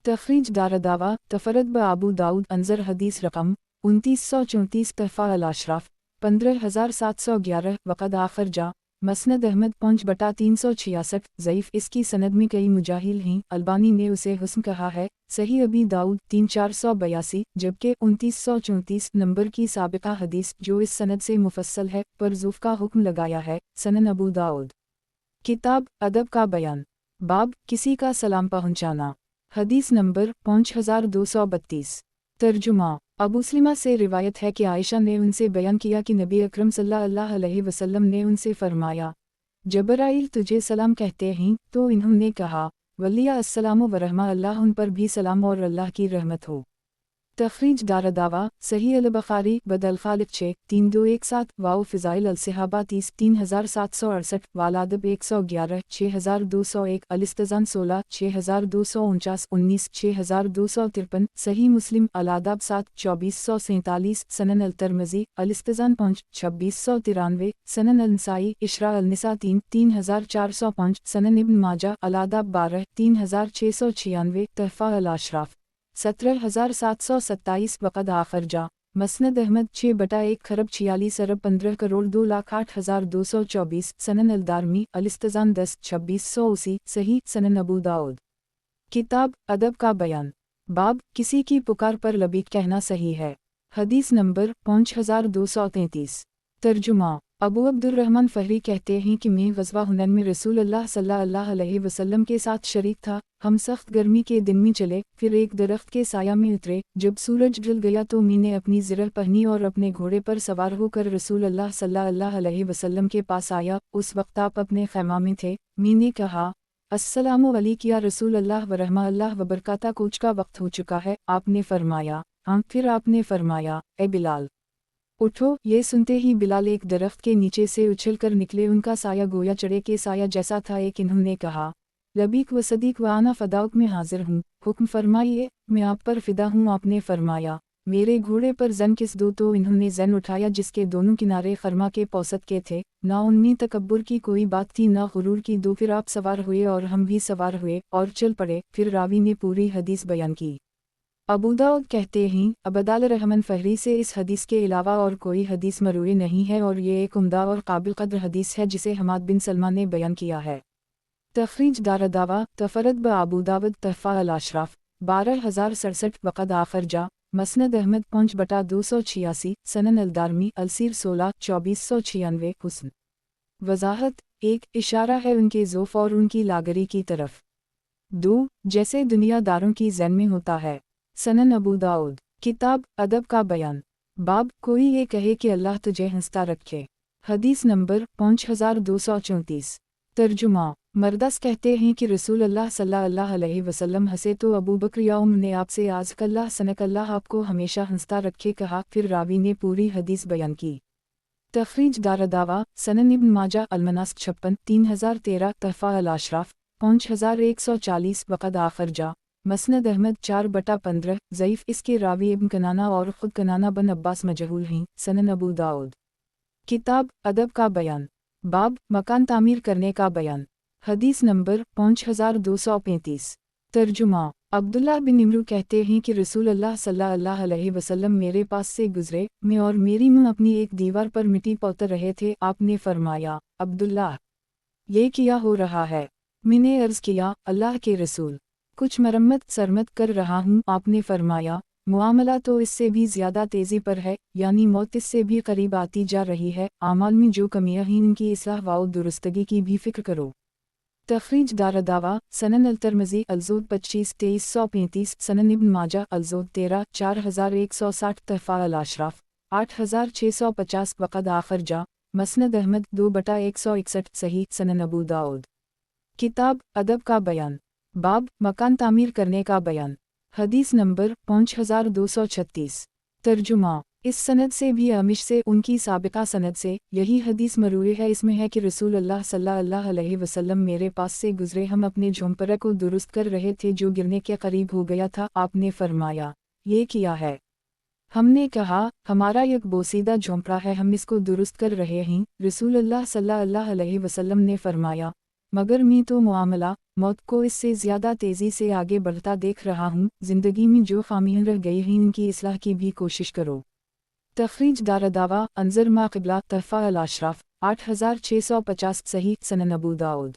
تخریج دارالدعوہ تفرد بابو داؤد انظر حدیث رقم 2934 تحفہ الاشراف 15711 وقد آخر جا مسند احمد 5/366 ضعیف، اس کی سند میں کئی مجاہل ہیں، البانی نے اسے حسن کہا ہے۔ صحیح ابی داؤد 3482 جبکہ 2934 نمبر کی سابقہ حدیث جو اس سند سے مفصل ہے پر ضعف کا حکم لگایا ہے۔ سنن ابو داؤد کتاب ادب کا بیان باب کسی کا سلام پہنچانا حدیث نمبر 5232 ترجمہ ابو سلمہ سے روایت ہے کہ عائشہ نے ان سے بیان کیا کہ نبی اکرم صلی اللہ علیہ وسلم نے ان سے فرمایا جبرائیل تجھے سلام کہتے ہیں، تو انہوں نے کہا ولیہ السلام ورحمہ اللہ، ان پر بھی سلام اور اللہ کی رحمت ہو۔ تخریج دارالدعوہ صحیح البخاری بد الخالق 6-3217 واو فضائل الصحابہ 30 3768 والادب 111 6201 الاستذان 16 6249 19 6253 صحیح مسلم الاداب 7 2447 سنن الترمذی الاستذان 5 2693 سنن النسائی اشراء النساء 3 3405 سنن ابن ماجہ الاداب 12 3696 تحفہ الاشراف 17727 وقد آخر جا مسند احمد 6/1 ارب 15 کروڑ 2,08,224 سنن الدارمی الاستذان 10 2680 صحیح سنن ابو داؤد کتاب ادب کا بیان باب کسی کی پکار پر لبیک کہنا صحیح ہے۔ حدیث نمبر 5233 ترجمہ ابو عبد الرحمن فہری کہتے ہیں کہ میں غزوہ حنین میں رسول اللہ صلی اللہ علیہ وسلم کے ساتھ شریک تھا۔ ہم سخت گرمی کے دن میں چلے، پھر ایک درخت کے سایہ میں اترے۔ جب سورج ڈھل گیا تو میں نے اپنی زرہ پہنی اور اپنے گھوڑے پر سوار ہو کر رسول اللہ صلی اللہ علیہ وسلم کے پاس آیا۔ اس وقت آپ اپنے خیمہ میں تھے۔ میں نے کہا السلام علیک یا رسول اللہ ورحمہ اللہ وبرکاتہ، کوچ کا وقت ہو چکا ہے۔ آپ نے فرمایا ہاں۔ پھر آپ نے فرمایا اے بلال اٹھو۔ یہ سنتے ہی بلال ایک درخت کے نیچے سے اچھل کر نکلے، ان کا سایہ گویا چڑے کے سایہ جیسا تھا۔ ایک انہوں نے کہا لبیک و صدیق و آنا فداؤک، میں حاضر ہوں، حکم فرمائیے، میں آپ پر فدا ہوں۔ آپ نے فرمایا میرے گھوڑے پر زن کس دو، تو انہوں نے زن اٹھایا جس کے دونوں کنارے خرما کے پوست کے تھے۔ نہ ان میں تکبر کی کوئی بات تھی نہ غرور کی۔ دو پھر آپ سوار ہوئے اور ہم بھی سوار ہوئے اور چل پڑے۔ پھر راوی نے پوری حدیث بیان کی۔ ابو داؤد کہتے ہیں عبداللہ رحمن فہری سے اس حدیث کے علاوہ اور کوئی حدیث مروی نہیں ہے، اور یہ ایک عمدہ اور قابل قدر حدیث ہے جسے حماد بن سلمہ نے بیان کیا ہے۔ تخریج دارالدعوہ تفرد بابو داود تحفہ الاشراف 12067 وقد آخر جا مسند احمد 5/286 سنن الدارمی السیر 16 2496 حسن وضاحت ایک اشارہ ہے ان کے ذوف اور ان کی لاغری کی طرف۔ 2 جیسے دنیا داروں کی ذہن میں ہوتا ہے۔ سنن ابو داؤد کتاب ادب کا بیان باب کوئی یہ کہے کہ اللہ تجھے ہنستا رکھے حدیث نمبر 5234 ترجمہ مردس کہتے ہیں کہ رسول اللہ صلی اللہ علیہ وسلم ہنسے تو ابو بکر یا عمر نے آپ سے آزک اللہ سنک اللہ آپ کو ہمیشہ ہنستا رکھے کہا۔ پھر راوی نے پوری حدیث بیان کی۔ تخریج دارالدعوہ سنن ابن ماجہ المناسک 56 3013 تحفہ الاشراف 5140 وقد آخر جا مسند احمد 4/15 ضعیف، اس کے راوی ابن کنانہ اور خود کنانہ بن عباس مجہول ہیں۔ سنن ابو داؤد کتاب ادب کا بیان باب مکان تعمیر کرنے کا بیان حدیث نمبر 5235 ترجمہ عبداللہ بن عمرو کہتے ہیں کہ رسول اللہ صلی اللہ علیہ وسلم میرے پاس سے گزرے، میں اور میری ماں اپنی ایک دیوار پر مٹی پوتر رہے تھے۔ آپ نے فرمایا عبداللہ یہ کیا ہو رہا ہے؟ میں نے عرض کیا اللہ کے رسول کچھ مرمت سرمت کر رہا ہوں۔ آپ نے فرمایا معاملہ تو اس سے بھی زیادہ تیزی پر ہے، یعنی موت اس سے بھی قریب آتی جا رہی ہے۔ اعمال میں جو کمیاں ہیں ان کی اصلاح و درستگی کی بھی فکر کرو۔ تخریج دارالدعوہ سنن الترمذی الزہد 25 2335 سنن ابن ماجہ الزہد 13 4160 تحفہ الاشراف 8650 وقد آخر جا مسند احمد 2/161 صحیح سنن ابو داؤد کتاب ادب کا بیان باب مکان تعمیر کرنے کا بیان حدیث نمبر 5236 ترجمہ اس سند سے بھی امیش سے ان کی سابقہ سند سے یہی حدیث مروی ہے۔ اس میں ہے کہ رسول اللہ صلی اللہ علیہ وسلم میرے پاس سے گزرے، ہم اپنے جھونپڑے کو درست کر رہے تھے جو گرنے کے قریب ہو گیا تھا۔ آپ نے فرمایا یہ کیا ہے؟ हमने कहा, हमारा एक बोसीदा झोंपड़ा है, हम इसको दुरुस्त कर रहे हैं। रसूलुल्लाह सल्लल्लाहु अलैहि वसल्लम ने फरमाया, मगर मैं तो मामला मौत को इससे ज़्यादा तेज़ी से आगे बढ़ता देख रहा हूँ। ज़िंदगी में जो खामियां रह गई हैं इनकी इस्लाह की भी कोशिश करो। तखरीज दारदावा अंजर मा क़िबला तहफ़ा अल-अशराफ 8650 सही सनन अबू दाऊद।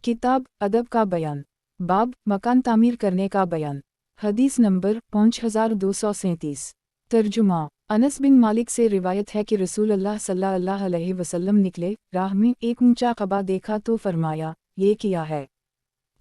किताब अदब का बयान, बाब मकान तामीर करने का बयान। हदीस नंबर 5237। तर्जुमा अनस बिन मालिक से रिवायत है कि रसूलुल्लाह सल्लल्लाहु अलैहि वसल्लम निकले, राह में एक ऊंचा कबा देखा तो फरमाया, ये क्या है?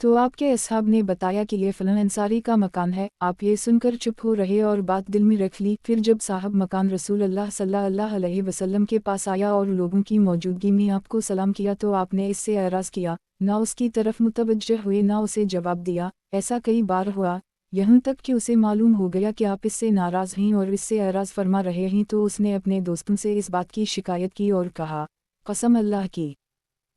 तो आपके असहाब ने बताया कि ये फलां अंसारी का मकान है। आप ये सुनकर चुप हो रहे और बात दिल में रख ली। फिर जब साहब मकान रसूलुल्लाह सल्लल्लाहु अलैहि वसल्लम के पास आया और लोगों की मौजूदगी में आपको सलाम किया तो आपने इससे एराज़ किया, ना उसकी तरफ मुतवज्जह हुए ना उसे जवाब दिया। ऐसा कई बार हुआ, यहाँ तक कि उसे मालूम हो गया कि आप इससे नाराज़ हैं और इससे एराज़ फरमा रहे हैं। तो उसने अपने दोस्तों से इस बात की शिकायत की और कहा, कसम अल्लाह की,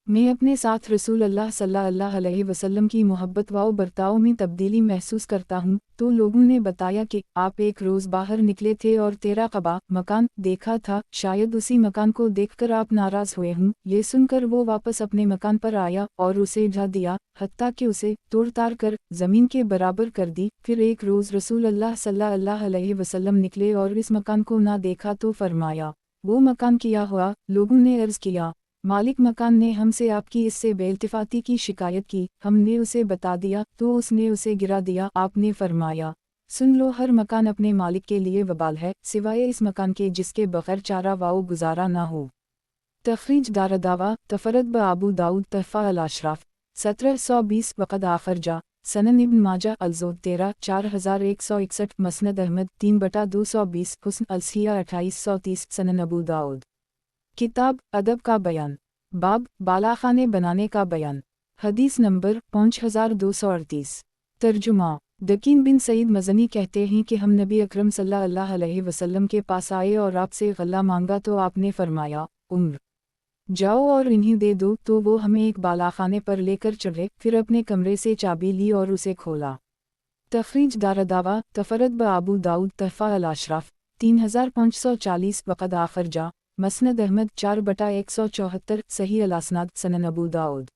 मैं अपने साथ रसूलुल्लाह सल्लल्लाहु अलैहि वसल्लम की मोहब्बत व बर्ताव में तब्दीली महसूस करता हूँ। तो लोगों ने बताया कि आप एक रोज़ बाहर निकले थे और तेरा कबा मकान देखा था, शायद उसी मकान को देखकर आप नाराज़ हुए हूँ। ये सुनकर वो वापस अपने मकान पर आया और उसे ढा दिया, हत्ता कि उसे तोड़ ताड़ कर ज़मीन के बराबर कर दी। फिर एक रोज़ रसूलुल्लाह सल्लल्लाहु अलैहि वसल्लम निकले और इस मकान को ना देखा तो फरमाया, वो मकान किया हुआ। लोगों ने अर्ज़ किया, मालिक मकान ने हमसे आपकी इससे बेइल्तिफ़ाती की शिकायत की, हमने उसे बता दिया तो उसने उसे गिरा दिया। आपने फरमाया, सुन लो, हर मकान अपने मालिक के लिए वबाल है, सिवाय इस मकान के जिसके बग़ैर चारा वाओ गुजारा ना हो। तखरीज दारदावा तफरद ब अबू दाऊद तहफ़ा अल-अशराफ 1720 वक़द आखर जा सनन इब्न माजा अल-ज़ोद 13 4161 मसनद अहमद 3/220 हुस्न अल-सिया 2830 सनन अबू दाऊद। किताब अदब का बयान, बाब बालाखाने बनाने का बयान। हदीस नंबर 5238। तर्जुमा दकीन बिन सईद मज़नी कहते हैं कि हम नबी अकरम सल्लल्लाहु अलैहि वसल्लम के पास आए और आपसे गल्ला मांगा तो आपने फरमाया, उम्र जाओ और इन्हीं दे दो। तो वो हमें एक बालाखाने पर लेकर चढ़े, फिर अपने कमरे से चाबी ली और उसे खोला। तखरीज दारदावा तफरद ब अबू दाऊद तहफ़ा अल-अशराफ 3540 वक़द आखर जा मसनद अहमद 4/174 सही अल-असनाद सनन अबू दाऊद।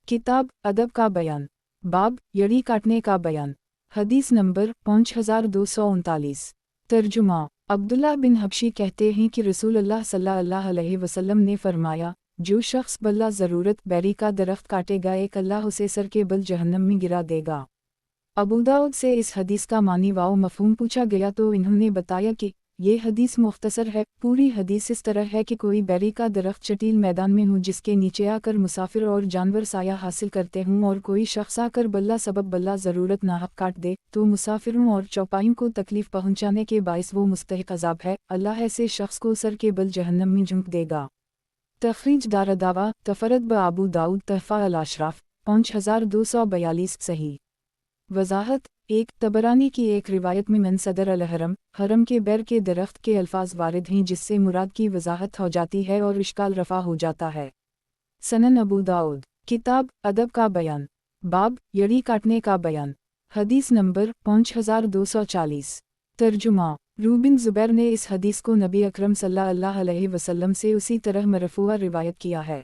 किताब अदब का बयान, बाब यड़ी काटने का बयान। हदीस नंबर 5239। तर्जुमा अब्दुल्ला बिन हबशी कहते हैं कि रसूलुल्लाह सल्लल्लाहु अलैहि वसल्लम ने फरमाया, जो शख्स बल्ला ज़रूरत बैरी का दरख्त काटेगा, एक अल्लाह उसे सर के बल जहन्नम में गिरा देगा। अबू दाऊद से इस हदीस का मानी वाओ मफ़हूम पूछा गया तो इन्होंने बताया कि ये हदीस मुख्तसर है। पूरी हदीस इस तरह है कि कोई बैरी का दरख्त चटील मैदान में हो जिसके नीचे आकर मुसाफिर और जानवर साया हासिल करते हों, और कोई शख्स आकर बल्ला सबब बल्ला ज़रूरत नाहक काट दे तो मुसाफिरों और चौपाइयों को तकलीफ़ पहुँचाने के बाइस वो मुस्तहिक अज़ाब है। अल्लाह ऐसे शख्स को सर के बल जहन्नम में झोंक देगा। तखरीज दारदावा तफरद ब अबू दाऊद तहफ़ा अल-अशराफ 5242 सही। वज़ाहत एक तबरानी की एक रिवायत में मन सदर अल-हरम हरम के बैर के दरख्त के अल्फाज वारिद हैं, जिससे मुराद की वज़ाहत हो जाती है और इश्काल रफ़ा हो जाता है। सनन अबू दाऊद। किताब अदब का बयान, बाब यड़ी काटने का बयान। हदीस नंबर 5240। तर्जुमा रूबिन ज़ुबैर ने इस हदीस को नबी अकरम सल्लल्लाहु अलैहि वसल्लम से उसी तरह मरफ़ूआ रिवायत किया है।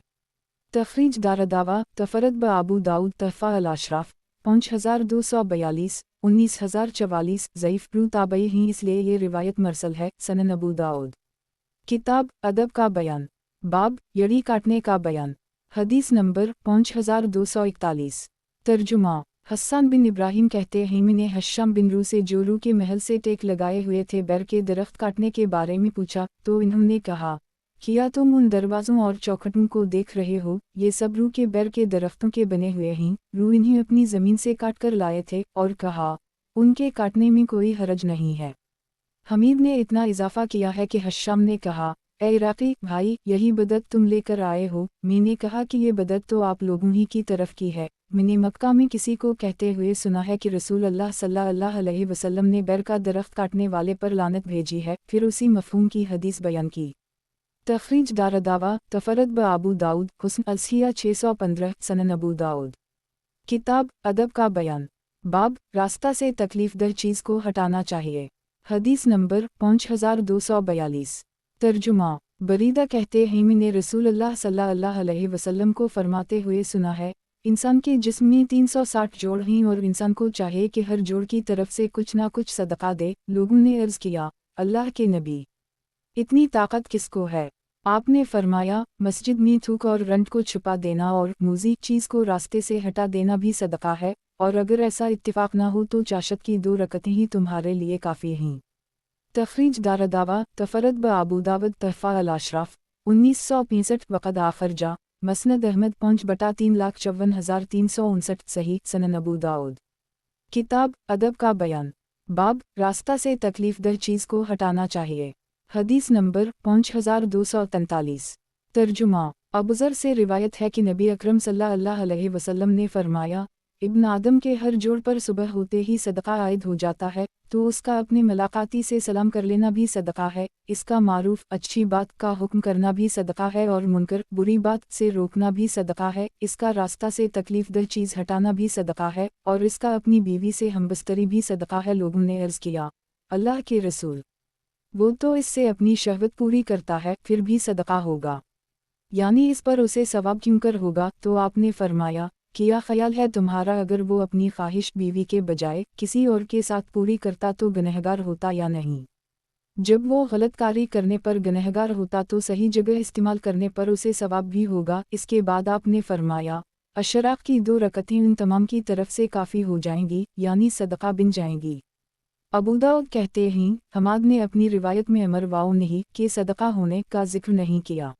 तखरीज दारदावा तफरद ब अबू दाऊद तहफ़ा अल-अशराफ 5242 19044 ज़ईफ़ रू ताबई ही, इसलिए ये रिवायत मरसल है। सनन अबू दाऊद। किताब अदब का बयान, बाब यड़ी काटने का बयान। हदीस नंबर 5241। तर्जुमा हस्सान बिन इब्राहिम कहते हैं, मैंने हश्शाम बिन रू से जो रू के महल से टेक लगाए हुए थे बैर के दरख्त काटने के बारे में पूछा तो इन्होंने कहा, किया तुम उन दरवाज़ों और चौखटों को देख रहे हो, ये सब रू के बैर के दरख्तों के बने हुए हैं। रू इन्हें अपनी ज़मीन से काट कर लाए थे और कहा, उनके काटने में कोई हरज नहीं है। हमीद ने इतना इजाफा किया है कि हश्शाम ने कहा, ए इराक़ी भाई, यही बदत तुम लेकर आए हो? मैंने कहा कि ये बदत तो आप लोगों ही की तरफ की है। मैंने मक्का में किसी को कहते हुए सुना है कि रसूलुल्लाह सल्लल्लाहु अलैहि वसल्लम ने बैर का दरख्त काटने वाले पर लानत भेजी है। फिर उसी मफ़हूम की हदीस बयान की। तखरीज दारदावा तफरद ब अबू दाऊद हुस्न अल-सिया 615 सनन अबू दाऊद। किताब अदब का बयान, बाब रास्ता से तकलीफ़दह चीज़ को हटाना चाहिए। हदीस नंबर 5242। तर्जुमा। बरीदा कहते हैं मैंने रसूलुल्लाह सल्लल्लाहु अलैहि वसल्लम को फरमाते हुए सुना है, इंसान के जिस्म में 360 जोड़ हैं और इंसान को चाहिए कि हर जोड़ की तरफ से कुछ ना कुछ सदका दे। लोगों ने अर्ज़ किया, अल्लाह के नबी, इतनी ताकत किसको है? आपने फरमाया, मस्जिद में थूक और रंट को छुपा देना और मूज़ी चीज़ को रास्ते से हटा देना भी सदका है, और अगर ऐसा इत्तिफाक ना हो तो चाशत की 2 रकतें ही तुम्हारे लिए काफ़ी हैं। तखरीज दारदावा तफरद ब आबू दावद तहफ़ा अल-अशराफ 1965 वक़द आखर जा मसनद अहमद 5/354,359 सही सनन अबू दाऊद। किताब अदब का बयान। बाब रास्ता से तकलीफ दह चीज़ को हटाना चाहिए। हदीस नंबर 5243। तर्जुमा। अबूज़र से रिवायत है कि नबी अकरम सल्लल्लाहु अलैहि वसल्लम ने फरमाया, इब्न आदम के हर जोड़ पर सुबह होते ही सदका आयद हो जाता है, तो उसका अपने मुलाकाती से सलाम कर लेना भी सदका है, इसका मारूफ अच्छी बात का हुक्म करना भी सदका है और मुनकर बुरी बात से रोकना भी सदका है, इसका रास्ता से तकलीफ दह चीज़ हटाना भी सदका है, और इसका अपनी बीवी से हमबस्तरी भी सदका है। लोगों ने अर्ज़ किया, अल्लाह के रसूल, वो तो इससे अपनी शहवत पूरी करता है, फिर भी सदका होगा, यानी इस पर उसे सवाब क्यों कर होगा? तो आपने फरमाया, क्या ख्याल है तुम्हारा अगर वो अपनी ख्वाहिश बीवी के बजाय किसी और के साथ पूरी करता तो गुनहगार होता या नहीं? जब वो गलत कार्य करने पर गुनहगार होता तो सही जगह इस्तेमाल करने पर उसे सवाब भी होगा। इसके बाद आपने फरमाया, अशराक की 2 रकतें उन तमाम की तरफ से काफ़ी हो जाएंगी, यानी सदका बिन जाएंगी। अबू दाऊद कहते हैं, हमाद ने अपनी रिवायत में अमर वाओ नहीं के सदका होने का जिक्र नहीं किया।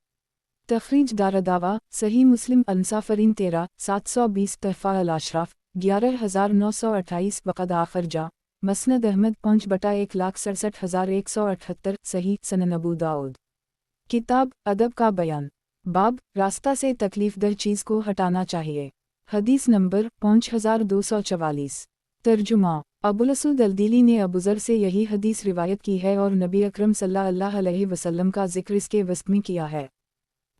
तखरीज दारदावा सही मुस्लिम अनसाफरीन 13/720 तहफ़ा अल-अशराफ 11,928 वक़द आखर जा मसनद अहमद 5/1,67,178 सही सनन अबू दाऊद। किताब अदब का बयान। बाब रास्ता से तकलीफ दह चीज़ को हटाना चाहिए। हदीस नंबर 5244। तर्जुमा। अबुल-असूद अल-दीली ने अबूज़र से यही हदीस रिवायत की है और नबी अकरम सल्लल्लाहु अलैहि वसल्लम का जिक्र इसके वस्त में किया है।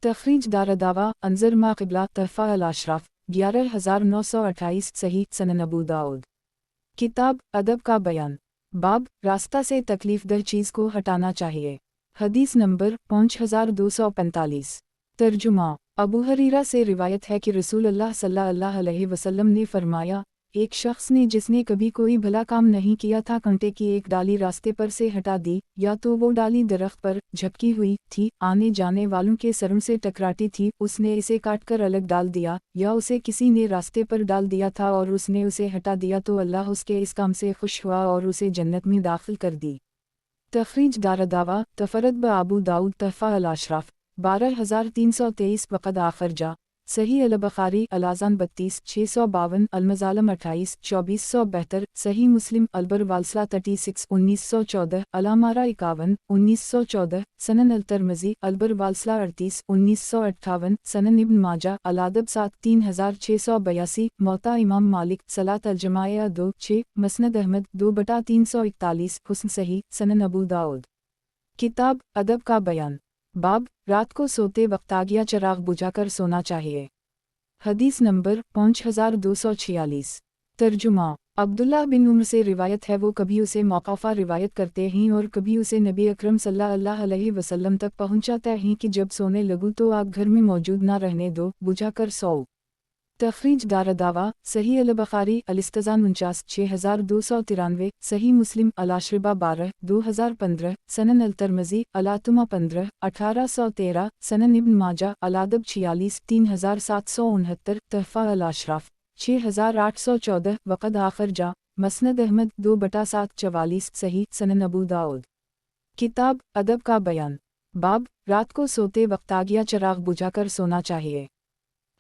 तखरीज दारदावा अंजर मा क़िबला तहफ़ा अल-अशराफ 11,928 सही सनन अबू दाऊद। किताब अदब का बयान। बाब रास्ता से तकलीफ दह चीज़ को हटाना चाहिए। हदीस नंबर 5245। तर्जुमा। अबू हरीरा से रिवायत है कि रसूलुल्लाह सल्लल्लाहु अलैहि वसल्लम ने फरमाया, एक शख्स ने जिसने कभी कोई भला काम नहीं किया था कंटे की एक डाली रास्ते पर से हटा दी, या तो वो डाली दरख्त पर झपकी हुई थी, आने जाने वालों के सरों से टकराती थी, उसने इसे काटकर अलग डाल दिया, या उसे किसी ने रास्ते पर डाल दिया था और उसने उसे हटा दिया तो अल्लाह उसके इस काम से खुश हुआ और उसे जन्नत में दाखिल कर दी। तखरीज दारदावा तफरद ब आबू दाऊद तहफ़ा अल-अशराफ 12,323 वक़द आखर जा सही अल-बुखारी अल-अज़ान 32/652 अल-मज़ालम 28/2472 सही मुस्लिम अल-बर वालसला 36 1914 अल-अमारा 51 1914 सनन अल-तिरमिज़ी अल-बर वालसला 38 1958 सनन इब्न माजा अल-अदब 7 3682 मौता इमाम मालिक सलात अल-जमाया 2/6 मसनद अहमद 2/341 हुस्न सही सनन अबू दाऊद। किताब अदब का बयान। बाब रात को सोते वक्त आगिया चराग बुझाकर सोना चाहिए। हदीस नंबर 5246। तर्जुमा। अब्दुल्लाह बिन उम्र से रिवायत है, वो कभी उसे मौक़ूफ़ा रिवायत करते हैं और कभी उसे नबी अकरम सल्लल्लाहु अलैहि वसल्लम तक पहुँचाता हैं कि जब सोने लगूँ तो आग घर में मौजूद ना रहने दो, बुझाकर सोओ। तखरीज दारदावा सही अल-बुखारी अल-इस्तिज़ान 49/6293 सही मुस्लिम अल-अशरिबा 12/2015 सनन अल-तिरमिज़ी अल-अतमा 15/1813 सनन इब्न माजा अल-अदब 46/3769 तहफ़ा अल-अशराफ 6,814 वक़द आखर जा मसनद अहमद 2/744 सही सनन अबू दाऊद। किताब अदब का बयान। बाब रात को सोते वक्त आगिया चराग बुझाकर सोना चाहिए।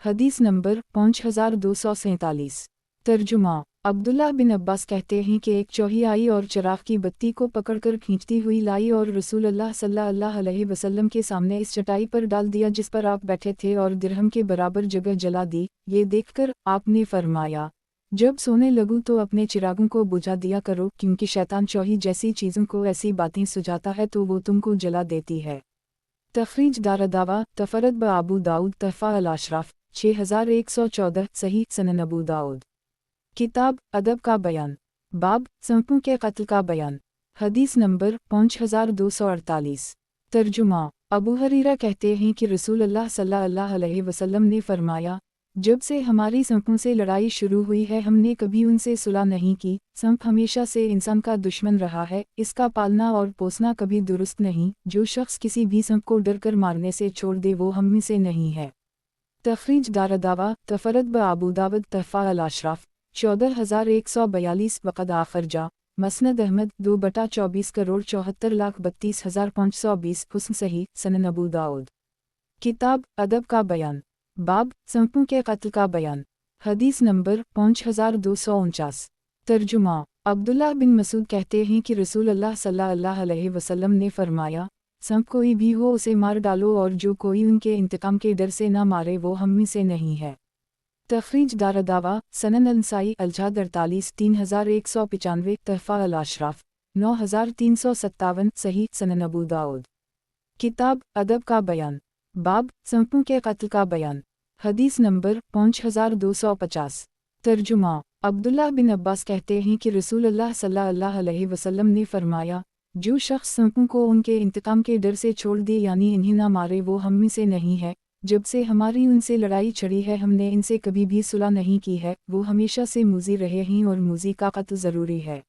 हदीस नंबर 5247। तर्जुमा। अब्दुल्लाह बिन अब्बास कहते हैं कि एक चौही आई और चिराग की बत्ती को पकड़कर खींचती हुई लाई और रसूलुल्लाह सल्लल्लाहु अलैहि वसल्लम के सामने इस चटाई पर डाल दिया जिस पर आप बैठे थे और दिरहम के बराबर जगह जला दी। ये देखकर आपने फरमाया, जब सोने लगूं तो अपने चिरागों को बुझा दिया करो, क्योंकि शैतान चौही जैसी चीज़ों को ऐसी बातें सुझाता है तो वो तुमको जला देती है। तखरीज दारदावा तफरद ब आबू दाऊद तहफ़ा अल-अशराफ 6114 सही सनन अबू दाऊद। किताब अदब का बयान। बाब सांपों के कत्ल का बयान। हदीस नंबर 5248। तर्जुमा। अबू हरीरा कहते हैं कि रसूल अल्लाह सल्लल्लाहु अलैहि वसल्लम ने फरमाया, जब से हमारी संपों से लड़ाई शुरू हुई है हमने कभी उनसे सुलह नहीं की। संप हमेशा से इंसान का दुश्मन रहा है, इसका पालना और पोसना कभी दुरुस्त नहीं। जो शख्स किसी भी संप को डर कर मारने से छोड़ दे वो हम में से नहीं है। तखरीज दारदावा तफरत ब अबू दाऊद तहफ़ा अल अशराफ 14142 वक़द आखरजा मसनद अहमद 2/24 करोड़ 74,32,520 हुस्न सही सनन अबू दाऊद। किताब अदब का बयान बाब संपों के कत्ल का बयान। हदीस नंबर 5249। तर्जुमा। अब्दुल्लाह बिन मसूद कहते हैं कि रसूल अल्लाह सल्लल्लाहु अलैहि वसल्लम ने फरमाया, संप कोई भी हो उसे मार डालो और जो कोई उनके इंतकाम के डर से न मारे वो हम में से नहीं है। तखरीज दारदावा सनन अनसाई अलजाद 48 3195 तहफ़ा अल अशराफ 9357 सही सनन अबू दाऊद। किताब अदब का बयान बाब संपों के कत्ल का बयान। हदीस नंबर 5250। तर्जुमा। अब्दुल्लाह बिन अब्बास कहते हैं कि रसूल अल्लाह सल्लल्लाहु अलैहि वसल्लम ने फरमाया, जो शख्स संपों को उनके इंतकाम के डर से छोड़ दे यानी इन्हें ना मारे वो हम में से नहीं है। जब से हमारी उनसे लड़ाई छिड़ी है हमने इनसे कभी भी सुलह नहीं की है। वो हमेशा से मूजी रहे हैं और मूजी का कत्ल ज़रूरी है।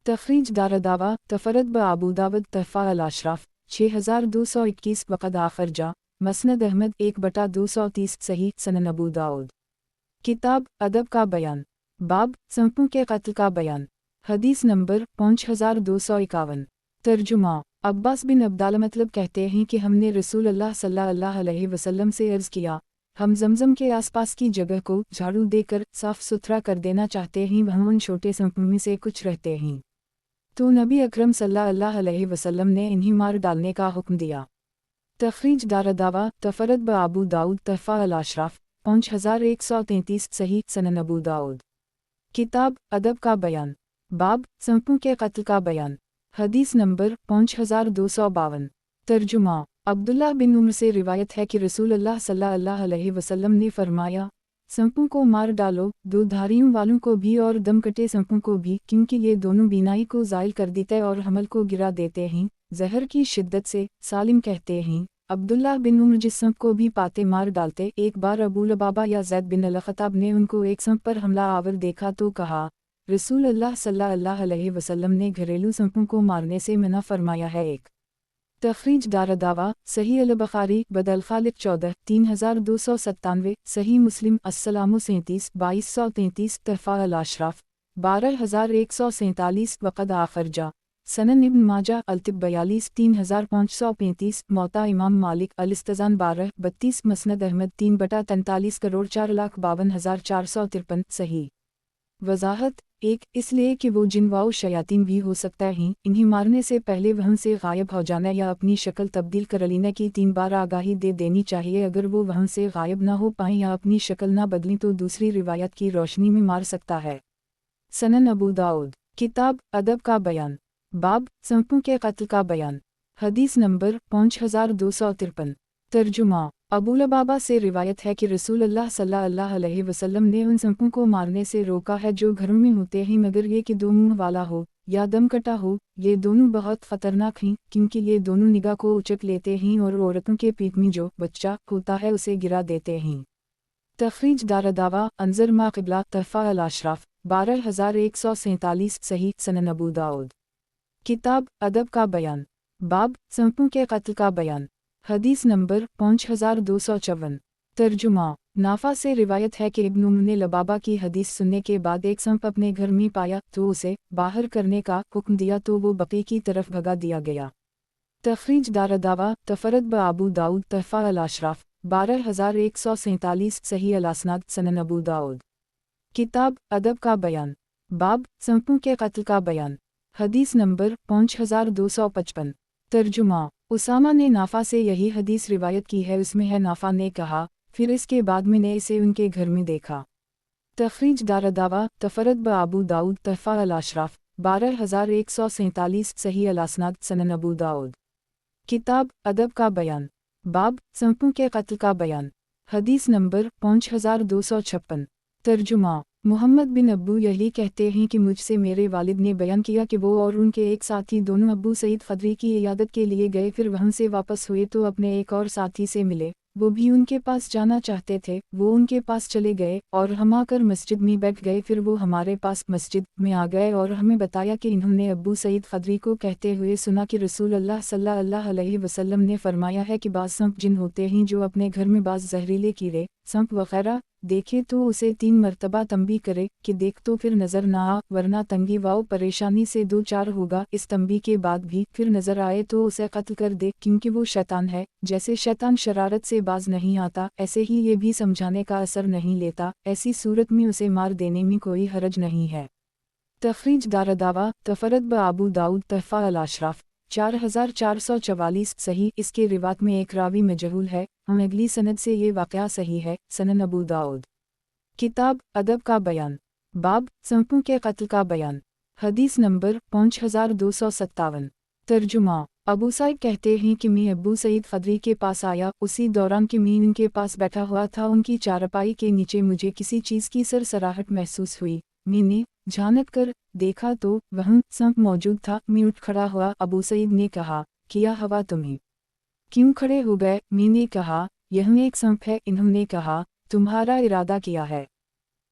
तखरीज दारदावा तफरत ब अबू दाऊद तहफ़ा अल अशराफ 6221 वक़द आखरजा मसनद अहमद 1/230 सही सनन अबू दाऊद। किताब अदब का बयान बाब संपों के कत्ल का बयान। हदीस नंबर 5251। तर्जुमा। अब्बास बिन अब्दाल मतलब कहते हैं कि हमने रसूल अल्लाह सल्लल्लाहु अलैहि वसल्लम से अर्ज़ किया, हम जमजम के आसपास की जगह को झाड़ू देकर साफ़ सुथरा कर देना चाहते हैं, वहाँ उन छोटे संपों में से कुछ रहते हैं। तो नबी अकरम सल्लल्लाहु अलैहि वसल्लम ने इन्हें मार डालने का हुक्म दिया। तखरीज दारदावा तफरत ब अबू दाऊद तहफ़ा अल अशराफ 5133 सही सनन अबू दाऊद। किताब अदब का बयान बाब संपों के कत्ल का बयान। हदीस नंबर 5252। तर्जुमा। अब्दुल्लाह बिन उम्र से रिवायत है कि रसूल अल्लाह सल्लल्लाहु अलैहि वसल्लम ने फरमाया, संपों को मार डालो, दो धारियों वालों को भी और दमकटे संपों को भी, क्योंकि ये दोनों बीनाई को ज़ायल कर देते और हमल को गिरा देते हैं जहर की शिद्दत से। सालिम कहते हैं, अब्दुल्लाह बिन उम्र जिस संप को भी पाते मार डालते। एक बार अबू लबाबा या ज़ैद बिन अल-ख़त्ताब ने उनको एक संप पर हमला आवर देखा तो कहा, रसूल अल्लाह सल्लल्लाहु अलैहि वसल्लम ने घरेलू संपों को मारने से मना फरमाया है। एक तखरीज दारदावा सही अल बुखारी बदल खालिद 14 3297 सही मुस्लिम अस्सलामु 37 2233 तहफ़ा अल अशराफ 12147 वक़द आखरजा सनन इब्न माजा अल-तिब 42 3535 मौता इमाम मालिक अल-इस्तज़ान 12 32 मसनद अहमद 3/43 करोड़ 4,52,453 सही। वज़ाहत 1 इसलिए कि वो जिन वाओ शयातीन भी हो सकता है, इन्हें मारने से पहले वहाँ से गायब हो जाना या अपनी शक्ल तब्दील कर लेने की 3 बार आगाही दे देनी चाहिए। अगर वो वहाँ से गायब ना हो पाएँ या अपनी शक्ल ना बदलें तो दूसरी रिवायत की रोशनी में मार सकता है। सनन अबू दाऊद। किताब अदब का बयान बाब संपों के कत्ल का बयान। हदीस नंबर 5253। तर्जुमा। अबू लबाबा से रिवायत है कि रसूल अल्लाह सल्लल्लाहु अलैहि वसल्लम ने उन संपों को मारने से रोका है जो घरों में होते हैं, मगर ये कि दो मुंह वाला हो या दम कटा हो। ये दोनों बहुत ख़तरनाक हैं, क्योंकि ये दोनों निगाह को उचक लेते हैं और औरतों के पेट में जो बच्चा होता है उसे गिरा देते हैं। तखरीज दारदावा अंजर मा क़िबला तहफ़ा अल अशराफ 12147 सही सनन अबू दाऊद। किताब अदब का बयान बाब संपों के कत्ल का बयान। हदीस नंबर 5254। तर्जुमा। नाफा से रिवायत है कि इब्न उम्र ने लबाबा की हदीस सुनने के बाद एक संप अपने घर में पाया तो उसे बाहर करने का हुक्म दिया तो वो बक़ी की तरफ भगा दिया गया। तखरीज दारदावा तफरत ब अबू दाऊद तहफ़ा अल अशराफ 12147 सही अल असनाद सनन अबू दाऊद। किताब अदब का बयान बाब संपों के कत्ल का बयान। हदीस नंबर 5255। तर्जुमा। उसामा ने नाफा से यही हदीस रिवायत की है। उसमें है नाफा ने कहा, फिर इसके बाद मैंने इसे उनके घर में देखा। तखरीज दारदावा तफरत ब अबू दाऊद तहफ़ा अल अशराफ 12147 सही अल असनाद सनन अबू दाऊद। किताब अदब का बयान बाब संपों के कत्ल का बयान। हदीस नंबर 5256। तर्जुमा। मोहम्मद बिन अब्बू यही कहते हैं कि मुझसे मेरे वालिद ने बयान किया कि वो और उनके एक साथी दोनों अब्बू सईद खदरी की इयादत के लिए गए, फिर वहाँ से वापस हुए तो अपने एक और साथी से मिले, वो भी उनके पास जाना चाहते थे, वो उनके पास चले गए और हम आकर मस्जिद में बैठ गए, फिर वो हमारे पास मस्जिद में आ गए और हमें बताया कि इन्होंने अब्बू सईद खदरी को कहते हुए सुना कि रसूल अल्लाह सल्लल्लाहु अलैहि वसल्लम ने फरमाया है कि बाज़ सांप जिन होते हैं जो अपने घर में बाज़ जहरीले कीड़े सांप वगैरह देखे तो उसे 3 मरतबा तंबी करे कि देख तो फिर नज़र ना आ, वरना तंगी वाओ परेशानी से दो चार होगा, इस तंबी के बाद भी फिर नज़र आए तो उसे कत्ल कर दे, क्योंकि वो शैतान है। जैसे शैतान शरारत से बाज नहीं आता, ऐसे ही ये भी समझाने का असर नहीं लेता, ऐसी सूरत में उसे मार देने में कोई हरज नहीं है। तखरीज दारदावा तफरद ब आबू दाऊद तहफ़ा अल अशराफ 4444 सही। इसके रिवात में एक रावी मजहूल है, हम अगली सनद से ये वाक़या सही है। सनन अबू दाऊद, किताब अदब का बयान, बाब सांपों के कत्ल का बयान। हदीस नंबर 5257। तर्जुमा, अबू साइद कहते हैं कि मैं अब्बू सईद खदरी के पास आया, उसी दौरान कि मैं उनके पास बैठा हुआ था, उनकी चारपाई के नीचे मुझे किसी चीज़ की सरसराहट महसूस हुई। मैंने झांक कर देखा तो वहाँ सांप मौजूद था। मैं उठ खड़ा हुआ। अबू सईद ने कहा, क्या हवा तुम्हें, क्यों खड़े हो गए? मैंने कहा, यह एक सांप है। इन्होंने कहा, तुम्हारा इरादा क्या है?